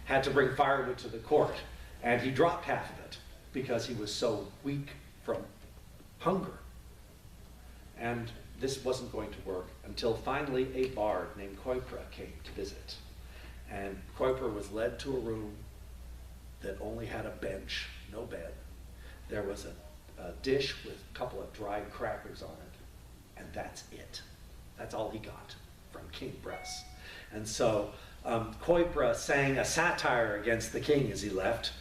had to bring firewood to the court, and he dropped half of it because he was so weak from hunger. And this wasn't going to work until finally a bard named Coipra came to visit. And Coipra was led to a room that only had a bench, no bed. There was a dish with a couple of dried crackers on it, and that's it. That's all he got from King Bress. And so Coipra sang a satire against the king as he left.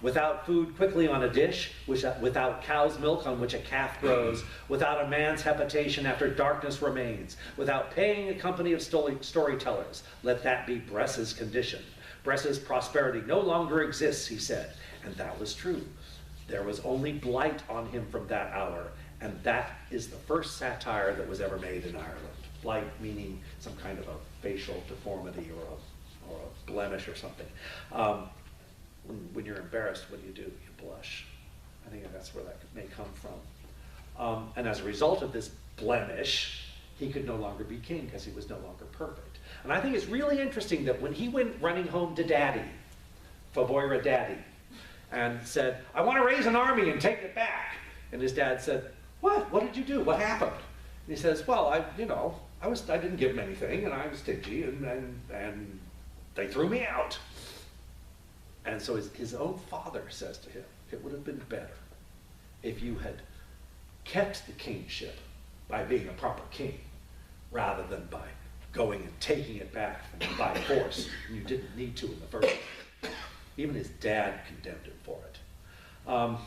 Without food quickly on a dish, without cow's milk on which a calf grows, without a man's habitation after darkness remains, without paying a company of storytellers, let that be Bress's condition. Bress's prosperity no longer exists, he said, and that was true. There was only blight on him from that hour, and that is the first satire that was ever made in Ireland. Blight meaning some kind of a facial deformity or a blemish or something. When you're embarrassed, what do? You blush. I think that's where that may come from. And as a result of this blemish, he could no longer be king because he was no longer perfect. And I think it's really interesting that when he went running home to Daddy, Favoira Daddy, and said, I want to raise an army and take it back. And his dad said, what? What did you do? What happened? And he says, well, I didn't give him anything, and I was stingy, and they threw me out. And so his own father says to him, it would have been better if you had kept the kingship by being a proper king, rather than by going and taking it back by force. You didn't need to in the first place. Even his dad condemned him for it.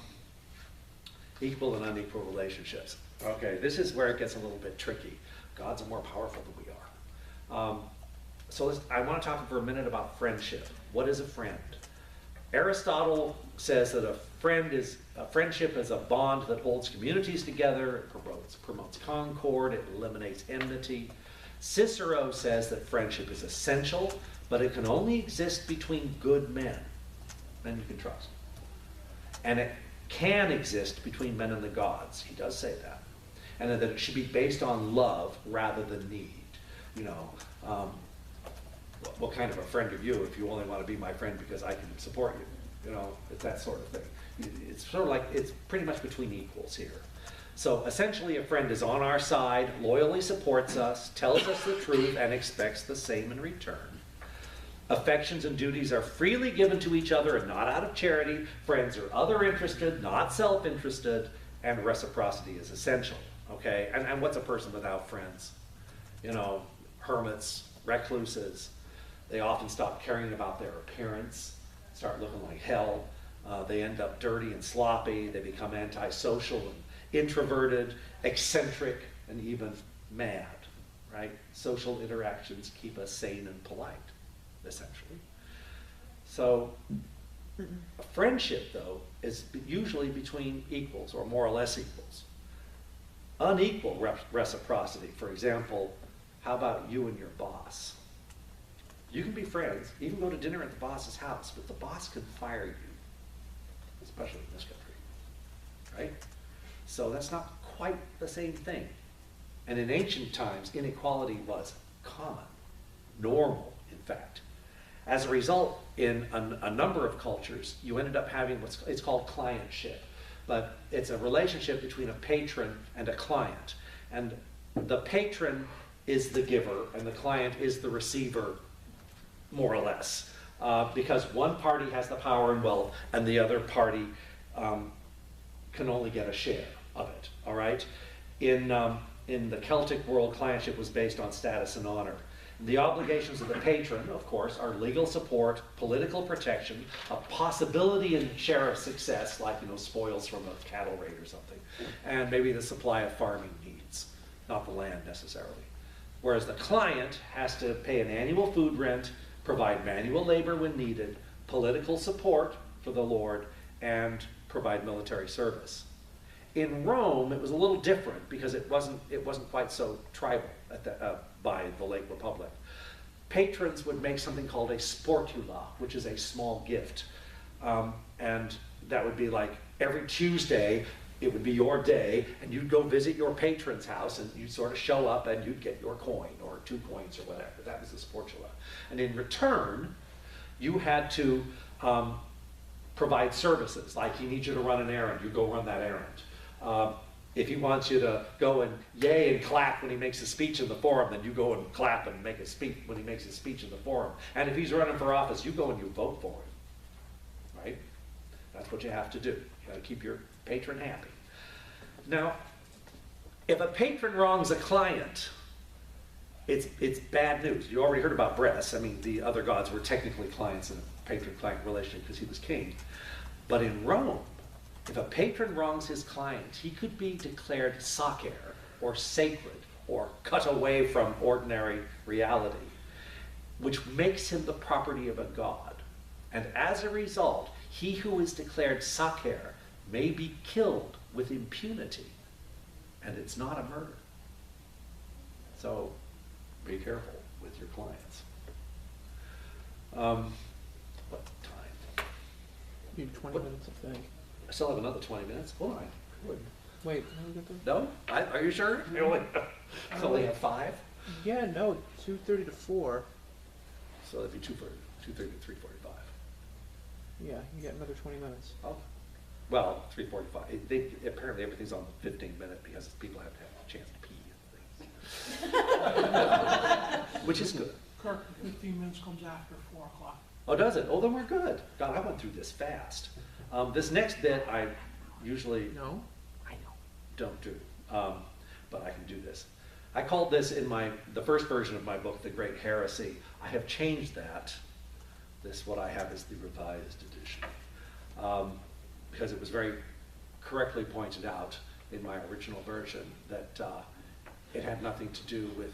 Equal and unequal relationships. Okay, this is where it gets a little bit tricky. Gods are more powerful than we are. So I want to talk for a minute about friendship. What is a friend? Aristotle says that a friendship is a bond that holds communities together, it promotes concord, it eliminates enmity. Cicero says that friendship is essential, but it can only exist between good men you can trust. And it can exist between men and the gods. He does say that. And that it should be based on love rather than need. What kind of a friend are you if you only want to be my friend because I can support you? It's that sort of thing. It's sort of like, it's pretty much between equals here. So essentially, a friend is on our side, loyally supports us, tells us the truth, and expects the same in return. Affections and duties are freely given to each other and not out of charity. Friends are other-interested, not self-interested, and reciprocity is essential, okay? And what's a person without friends? You know, hermits, recluses. They often stop caring about their appearance, start looking like hell. They end up dirty and sloppy. They become antisocial and introverted, eccentric, and even mad, right? Social interactions keep us sane and polite, essentially. So a friendship, though, is usually between equals or more or less equals. Unequal reciprocity, for example, how about you and your boss? You can be friends, even go to dinner at the boss's house, but the boss can fire you, especially in this country, right? So that's not quite the same thing. And in ancient times, inequality was common, normal, in fact. As a result, in a number of cultures, you ended up having it's called clientship. But it's a relationship between a patron and a client. And the patron is the giver, and the client is the receiver, more or less. Because one party has the power and wealth, and the other party can only get a share of it, all right? In the Celtic world, clientship was based on status and honor. The obligations of the patron, of course, are legal support, political protection, a possibility and share of success, like, you know, spoils from a cattle raid or something, and maybe the supply of farming needs, not the land necessarily. Whereas the client has to pay an annual food rent, provide manual labor when needed, political support for the Lord, and provide military service. In Rome, it was a little different because it wasn't quite so tribal at by the late Republic. Patrons would make something called a sportula, which is a small gift. And that would be like every Tuesday, it would be your day, and you'd go visit your patron's house, and you'd sort of show up, and you'd get your coin, or 2 coins, or whatever. That was the sportula. And in return, you had to provide services, like he needs you to run an errand, you go run that errand. If he wants you to go and yay and clap when he makes a speech in the forum, then you go and clap and make a speech when he makes his speech in the forum. And if he's running for office, you go and you vote for him, right? That's what you have to do. You got to keep your patron happy. Now, if a patron wrongs a client, it's bad news. You already heard about Bress. I mean, the other gods were technically clients in a patron-client relationship because he was king. But in Rome, if a patron wrongs his client, he could be declared sacer, or sacred, or cut away from ordinary reality, which makes him the property of a god. And as a result, he who is declared sacer may be killed with impunity, and it's not a murder. So be careful with your clients. What time? You have 20 What? minutes, I think. I still have another 20 minutes. Hold on. Wait, how do we get there? No? Are you sure? You only have 5? Yeah, no, 2:30 to 4. So that'd be 2:30 to 3:45. Yeah, you get another 20 minutes. Oh, well, 3:45. Apparently everything's on 15-minute because people have to have a chance to pee and things. Which is good. Kirk, 15 minutes comes after 4 o'clock. Oh, does it? Oh, then we're good. God, I went through this fast. This next bit I usually No? don't do, but I can do this. I called this in the first version of my book, The Great Heresy. I have changed that. What I have is the revised edition. Because it was very correctly pointed out in my original version that it had nothing to do with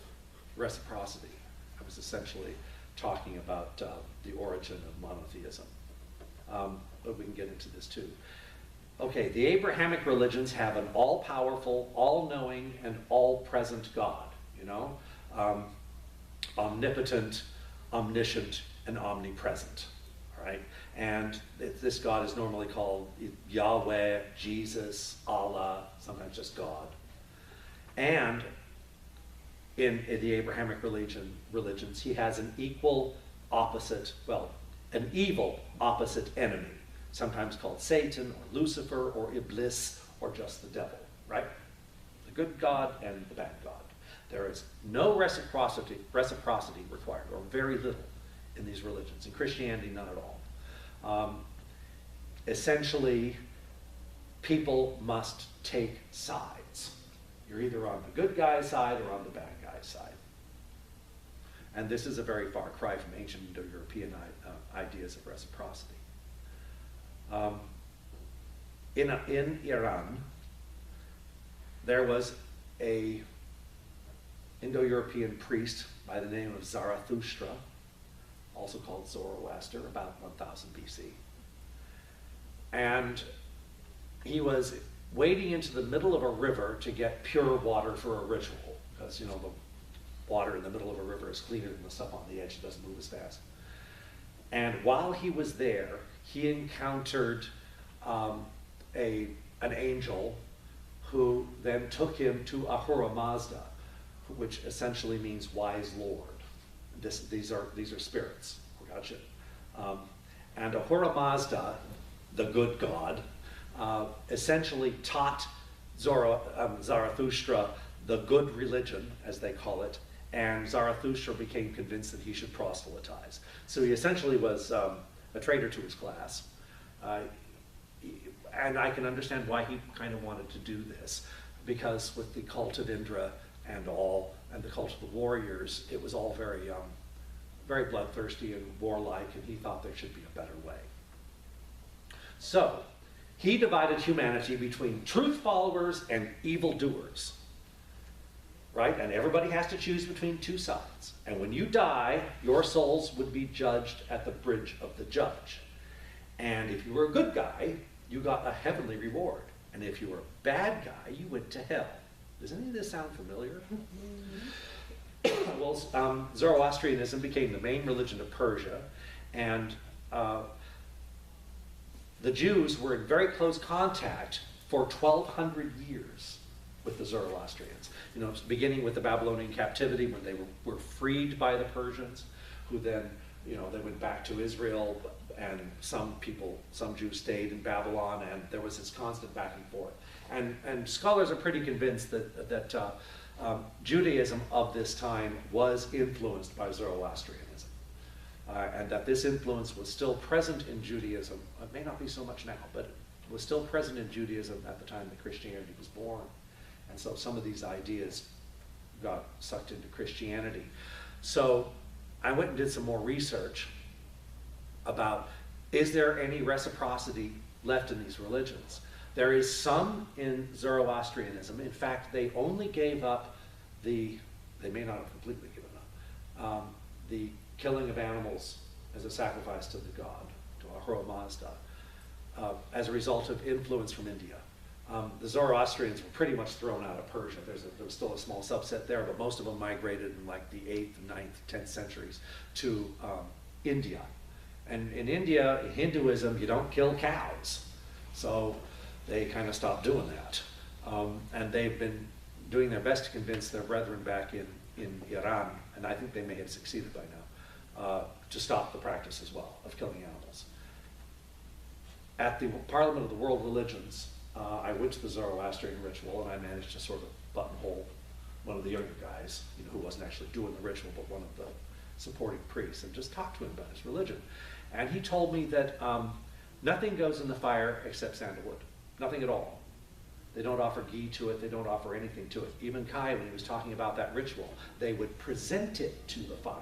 reciprocity. I was essentially talking about the origin of monotheism. But we can get into this too. Okay, the Abrahamic religions have an all-powerful, all-knowing, and all-present God, you know? Omnipotent, omniscient, and omnipresent, all right? And this God is normally called Yahweh, Jesus, Allah, sometimes just God. And in the Abrahamic religions, he has an evil opposite enemy, sometimes called Satan or Lucifer or Iblis or just the devil, right? good God and the bad God. There is no reciprocity required, or very little, in these religions. In Christianity, none at all. Essentially, people must take sides. You're either on the good guy's side or on the bad guy's side. And this is a very far cry from ancient Indo-European ideas of reciprocity. In Iran, there was a Indo-European priest by the name of Zarathustra, also called Zoroaster, about 1000 BC. And he was wading into the middle of a river to get pure water for a ritual, because, you know, the water in the middle of a river is cleaner than the stuff on the edge. It doesn't move as fast. And while he was there, he encountered an angel who then took him to Ahura Mazda, which essentially means wise lord. These are spirits. Gotcha. And Ahura Mazda, the good god, essentially taught Zarathustra the good religion, as they call it, and Zarathustra became convinced that he should proselytize. So he essentially was a traitor to his class. And I can understand why he kind of wanted to do this, because with the cult of Indra and the cult of the warriors, it was all very, very bloodthirsty and warlike, and he thought there should be a better way. So he divided humanity between truth followers and evildoers, right? And everybody has to choose between two sides. And when you die, your souls would be judged at the bridge of the judge. And if you were a good guy, you got a heavenly reward. And if you were a bad guy, you went to hell. Does any of this sound familiar? Well, Zoroastrianism became the main religion of Persia, and the Jews were in very close contact for 1,200 years with the Zoroastrians. You know, beginning with the Babylonian captivity, when they were freed by the Persians, who then, you know, they went back to Israel, and some Jews stayed in Babylon, and there was this constant back and forth. And scholars are pretty convinced that Judaism of this time was influenced by Zoroastrianism, and that this influence was still present in Judaism. It may not be so much now, but it was still present in Judaism at the time that Christianity was born. And so some of these ideas got sucked into Christianity. So I went and did some more research about, is there any reciprocity left in these religions? There is some in Zoroastrianism. In fact, they only gave up they may not have completely given up, the killing of animals as a sacrifice to the god, to Ahura Mazda, as a result of influence from India. The Zoroastrians were pretty much thrown out of Persia. There was still a small subset there, but most of them migrated in like the 8th, 9th, 10th centuries to India. And in India, in Hinduism, you don't kill cows. So they kind of stopped doing that. And they've been doing their best to convince their brethren back in Iran, and I think they may have succeeded by now, to stop the practice as well of killing animals. At the Parliament of the World Religions, I went to the Zoroastrian ritual, and I managed to sort of buttonhole one of the younger guys, you know, who wasn't actually doing the ritual, but one of the supporting priests, and just talked to him about his religion. And he told me that nothing goes in the fire except sandalwood. Nothing at all. They don't offer ghee to it. They don't offer anything to it. Even Kai, when he was talking about that ritual, they would present it to the fire.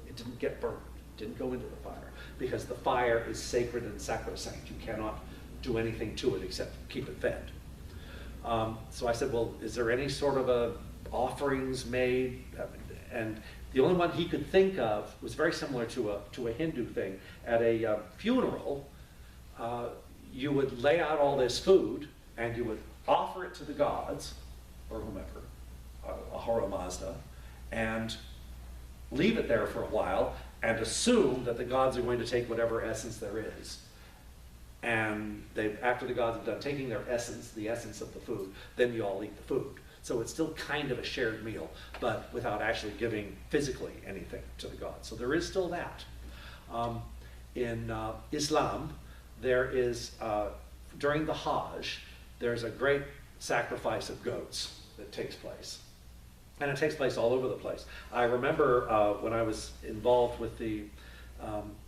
It didn't get burned. It didn't go into the fire, because the fire is sacred and sacrosanct. You cannot do anything to it except keep it fed. So I said, well, is there any sort of offerings made? And the only one he could think of was very similar to a Hindu thing. At a funeral, you would lay out all this food, and you would offer it to the gods, or whomever, Ahura Mazda, and leave it there for a while, and assume that the gods are going to take whatever essence there is. And after the gods have done taking their essence, the essence of the food, then you all eat the food. So it's still kind of a shared meal, but without actually giving physically anything to the gods. So there is still that. In Islam, there is, during the Hajj, there's a great sacrifice of goats. that takes place. And it takes place all over the place. I remember when I was involved with the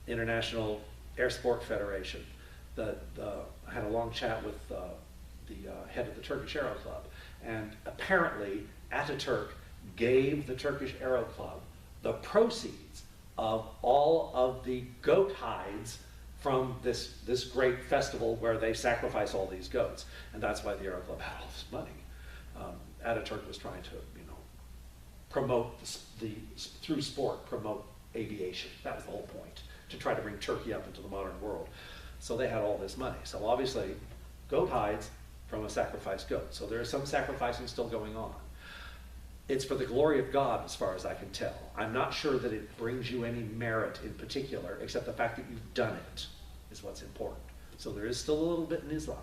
International Air Sport Federation, I had a long chat with the head of the Turkish Aero Club, and apparently Ataturk gave the Turkish Aero Club the proceeds of all of the goat hides from this great festival where they sacrifice all these goats, and that's why the Aero Club had all this money. Ataturk was trying to, promote through sport, promote aviation. That was the whole point, to try to bring Turkey up into the modern world. So they had all this money. So obviously, goat hides from a sacrificed goat. So there is some sacrificing still going on. It's for the glory of God, as far as I can tell. I'm not sure that it brings you any merit in particular, except the fact that you've done it is what's important. So there is still a little bit in Islam.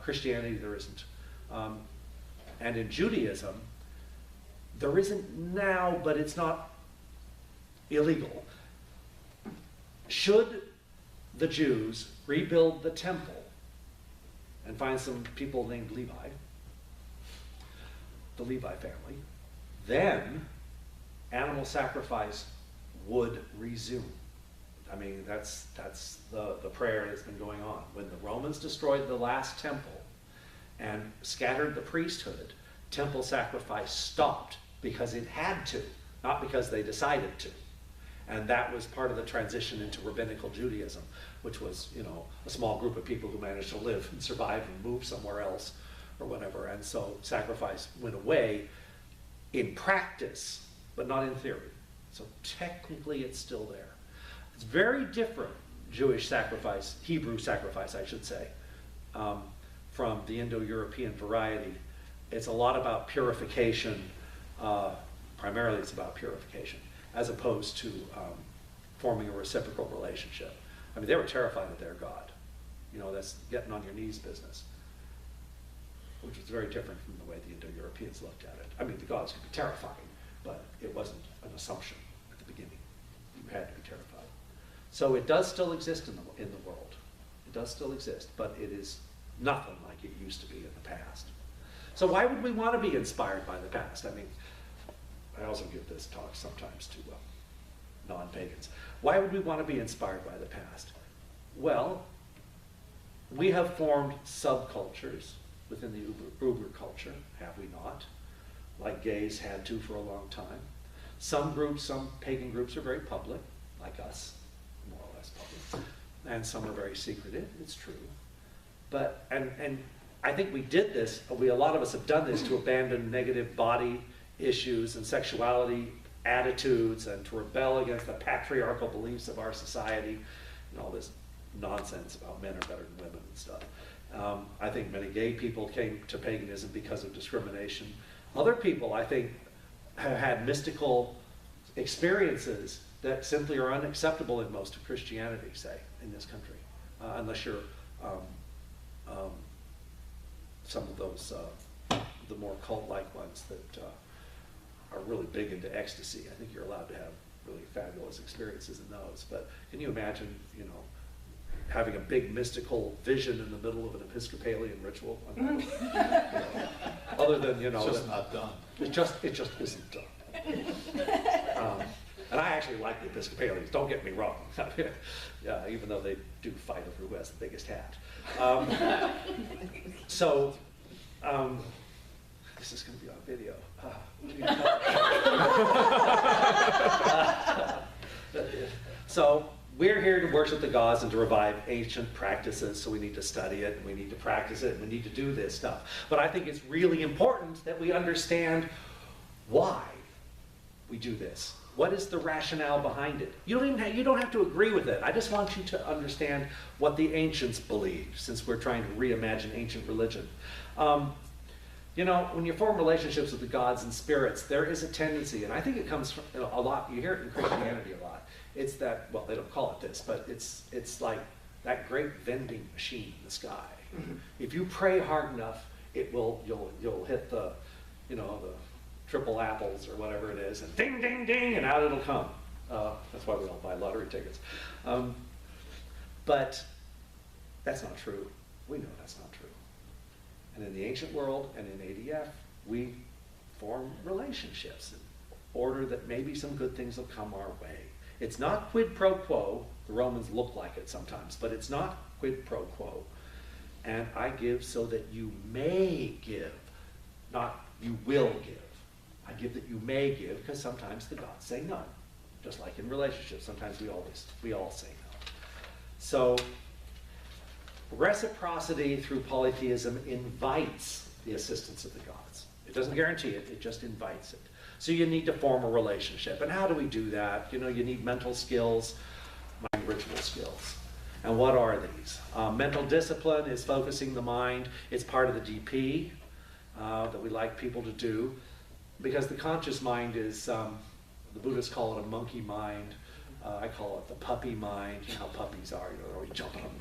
Christianity, there isn't. And in Judaism, there isn't now, but it's not illegal. Should the Jews rebuild the temple and find some people named Levi, the Levi family, then animal sacrifice would resume. I mean, that's the prayer that's been going on. When the Romans destroyed the last temple and scattered the priesthood, temple sacrifice stopped because it had to, not because they decided to. And that was part of the transition into rabbinical Judaism, which was, a small group of people who managed to live and survive and move somewhere else or whatever. And so sacrifice went away in practice, but not in theory. So technically it's still there. It's very different, Jewish sacrifice, Hebrew sacrifice, I should say, from the Indo-European variety. It's a lot about purification. Primarily it's about purification, as opposed to forming a reciprocal relationship. I mean, they were terrified of their God. That's getting on your knees business, which is very different from the way the Indo-Europeans looked at it. I mean, the gods could be terrifying, but it wasn't an assumption at the beginning. You had to be terrified. So it does still exist in the world. It does still exist, but it is nothing like it used to be in the past. So why would we want to be inspired by the past? I mean, I also give this talk sometimes to non-pagans. Why would we want to be inspired by the past? Well, we have formed subcultures within the Uber culture, have we not? Like gays had to for a long time. Some groups, some pagan groups are very public, like us, more or less public. And some are very secretive, it's true. But, and I think we did this, a lot of us have done this to abandon negative body issues and sexuality attitudes and to rebel against the patriarchal beliefs of our society and all this nonsense about men are better than women and stuff. I think many gay people came to paganism because of discrimination. Other people, I think, have had mystical experiences that simply are unacceptable in most of Christianity, say, in this country, unless you're some of those, the more cult-like ones that are really big into ecstasy. I think you're allowed to have really fabulous experiences in those. But can you imagine, having a big mystical vision in the middle of an Episcopalian ritual? I mean, other than, It's just not done. it just isn't done. And I actually like the Episcopalians, don't get me wrong. Yeah, even though they do fight over who has the biggest hat. This is going to be on video. So we're here to worship the gods and to revive ancient practices, so we need to study it, and we need to practice it, and we need to do this stuff. But I think it's really important that we understand why we do this. What is the rationale behind it? You don't have to agree with it. I just want you to understand what the ancients believed, since we're trying to reimagine ancient religion. When you form relationships with the gods and spirits, there is a tendency, and I think it comes from a lot, you hear it in Christianity a lot. It's that, well, they don't call it this, but it's like that great vending machine in the sky. Mm-hmm. If you pray hard enough, you'll hit the triple apples or whatever it is, and ding, ding, ding, and out it'll come. That's why we all buy lottery tickets. But that's not true. We know that's not true. And in the ancient world and in ADF, we form relationships in order that maybe some good things will come our way. It's not quid pro quo. The Romans look like it sometimes, but it's not quid pro quo. And I give so that you may give, not you will give. I give that you may give, because sometimes the gods say no. Just like in relationships, sometimes we all say no. So reciprocity through polytheism invites the assistance of the gods. It doesn't guarantee it, it just invites it. So you need to form a relationship. And how do we do that? You know, you need mental skills, mind ritual skills. And what are these? Mental discipline is focusing the mind. It's part of the DP that we like people to do, because the conscious mind is, the Buddhists call it a monkey mind. I call it the puppy mind. You know how puppies are, you know, they're always jumping up and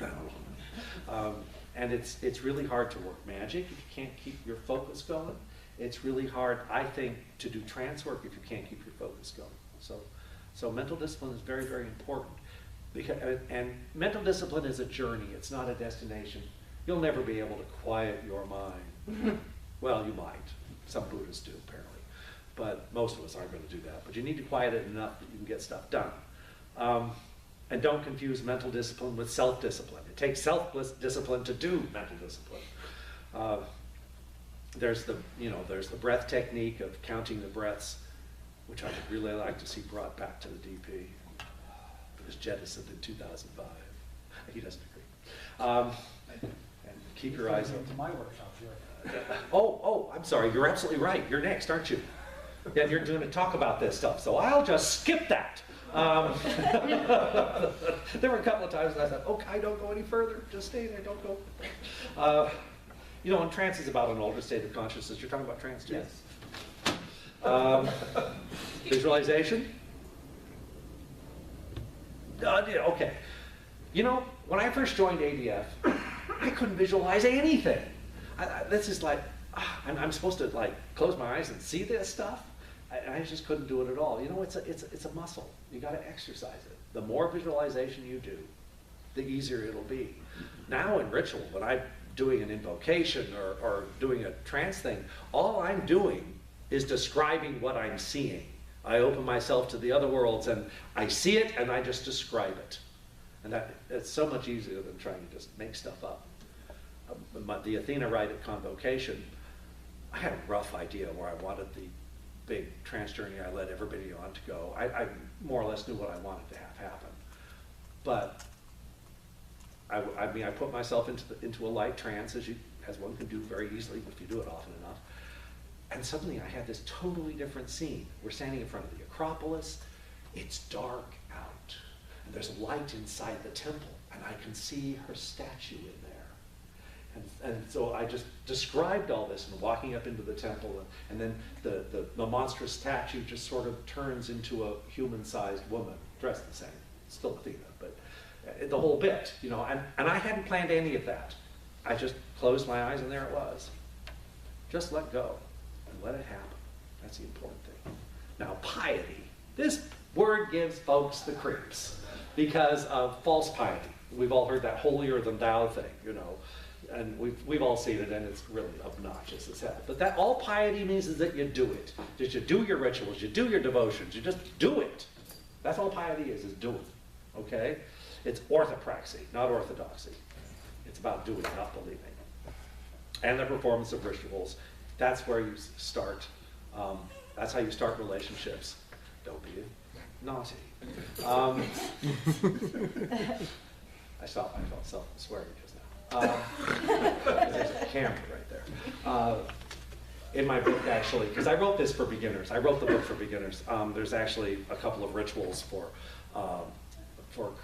down. And it's really hard to work magic if you can't keep your focus going. It's really hard, I think, to do trance work if you can't keep your focus going. So mental discipline is very, very important. And mental discipline is a journey, it's not a destination. You'll never be able to quiet your mind. Well, you might. Some Buddhists do, apparently. But most of us aren't going to do that. But you need to quiet it enough that you can get stuff done. And don't confuse mental discipline with self-discipline. It takes self-discipline to do mental discipline. There's the breath technique of counting the breaths, which I would really like to see brought back to the DP. It was jettisoned in 2005. He doesn't agree. And keep your eyes open. My workshop, sure. Oh, I'm sorry, you're absolutely right. You're next, aren't you? Yeah, you're doing a talk about this stuff, so I'll just skip that. There were a couple of times I thought, okay, don't go any further. Just stay there, don't go. You know, and trance is about an older state of consciousness. You're talking about trance too? Yes. Visualization? Yeah, okay. You know, when I first joined ADF, I couldn't visualize anything. This is like, I'm supposed to like close my eyes and see this stuff? And I just couldn't do it at all. You know, it's a muscle. You got to exercise it. The more visualization you do, the easier it'll be. Now in ritual, when I'm doing an invocation or doing a trance thing, all I'm doing is describing what I'm seeing. I open myself to the other worlds and I see it and I just describe it. And that's so much easier than trying to just make stuff up. The Athena rite at Convocation, I had a rough idea where I wanted the big trance journey I led everybody on to go. I more or less knew what I wanted to have happen. But I mean, I put myself into a light trance, as one can do very easily if you do it often enough. And suddenly I had this totally different scene. We're standing in front of the Acropolis. It's dark out. And there's light inside the temple. And I can see her statue in there. And so I just described all this and walking up into the temple. And then the monstrous statue just sort of turns into a human-sized woman, dressed the same. Still Athena, but the whole bit, you know. And I hadn't planned any of that. I just closed my eyes and there it was. Just let go. And let it happen. That's the important thing. Now, piety. This word gives folks the creeps because of false piety. We've all heard that holier than thou thing, you know, and we've all seen it, and it's really obnoxious as hell. But that all piety means is that you do it. That you do your rituals, you do your devotions, you just do it. That's all piety is doing, okay? It's orthopraxy, not orthodoxy. It's about doing, not believing. And the performance of rituals. That's where you start. That's how you start relationships. Don't be naughty. I felt swearing just now. There's a camera right there. In my book, actually, because I wrote this for beginners. I wrote the book for beginners. There's actually a couple of rituals for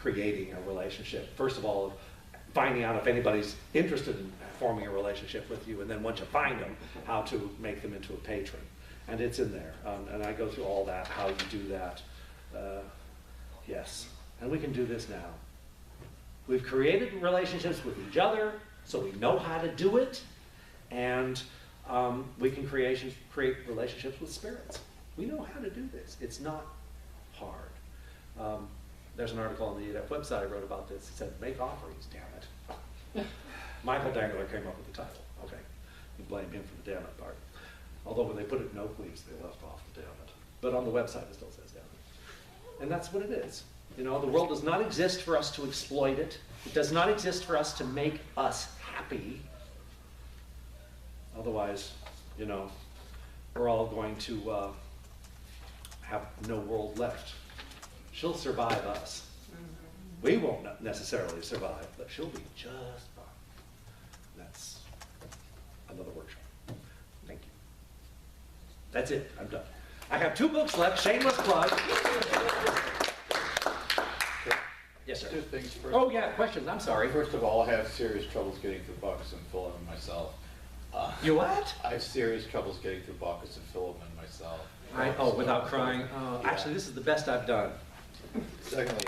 creating a relationship. First of all, finding out if anybody's interested in forming a relationship with you, and then once you find them, how to make them into a patron. And it's in there. And I go through all that, how you do that. Yes, and we can do this now. We've created relationships with each other, so we know how to do it, and we can create relationships with spirits. We know how to do this. It's not hard. There's an article on the ADF website I wrote about this. It said, make offerings, damn it. Michael Dangler came up with the title. Okay, you blame him for the damn it part. Although when they put it in oak leaves, they left off the damage. But on the website, it still says damage. And that's what it is. You know, the world does not exist for us to exploit it. It does not exist for us to make us happy. Otherwise, you know, we're all going to have no world left. She'll survive us. We won't necessarily survive, but she'll be just fine. That's another workshop. Thank you. That's it, I'm done. I have 2 books left, shameless plug. Yes, sir. Two things first. Oh, yeah, questions, I'm sorry. First of all, I have serious troubles getting through buckets and filling them myself. You what? I have serious troubles getting through buckets and filling them myself. Without crying? Yeah. Actually, this is the best I've done. Secondly,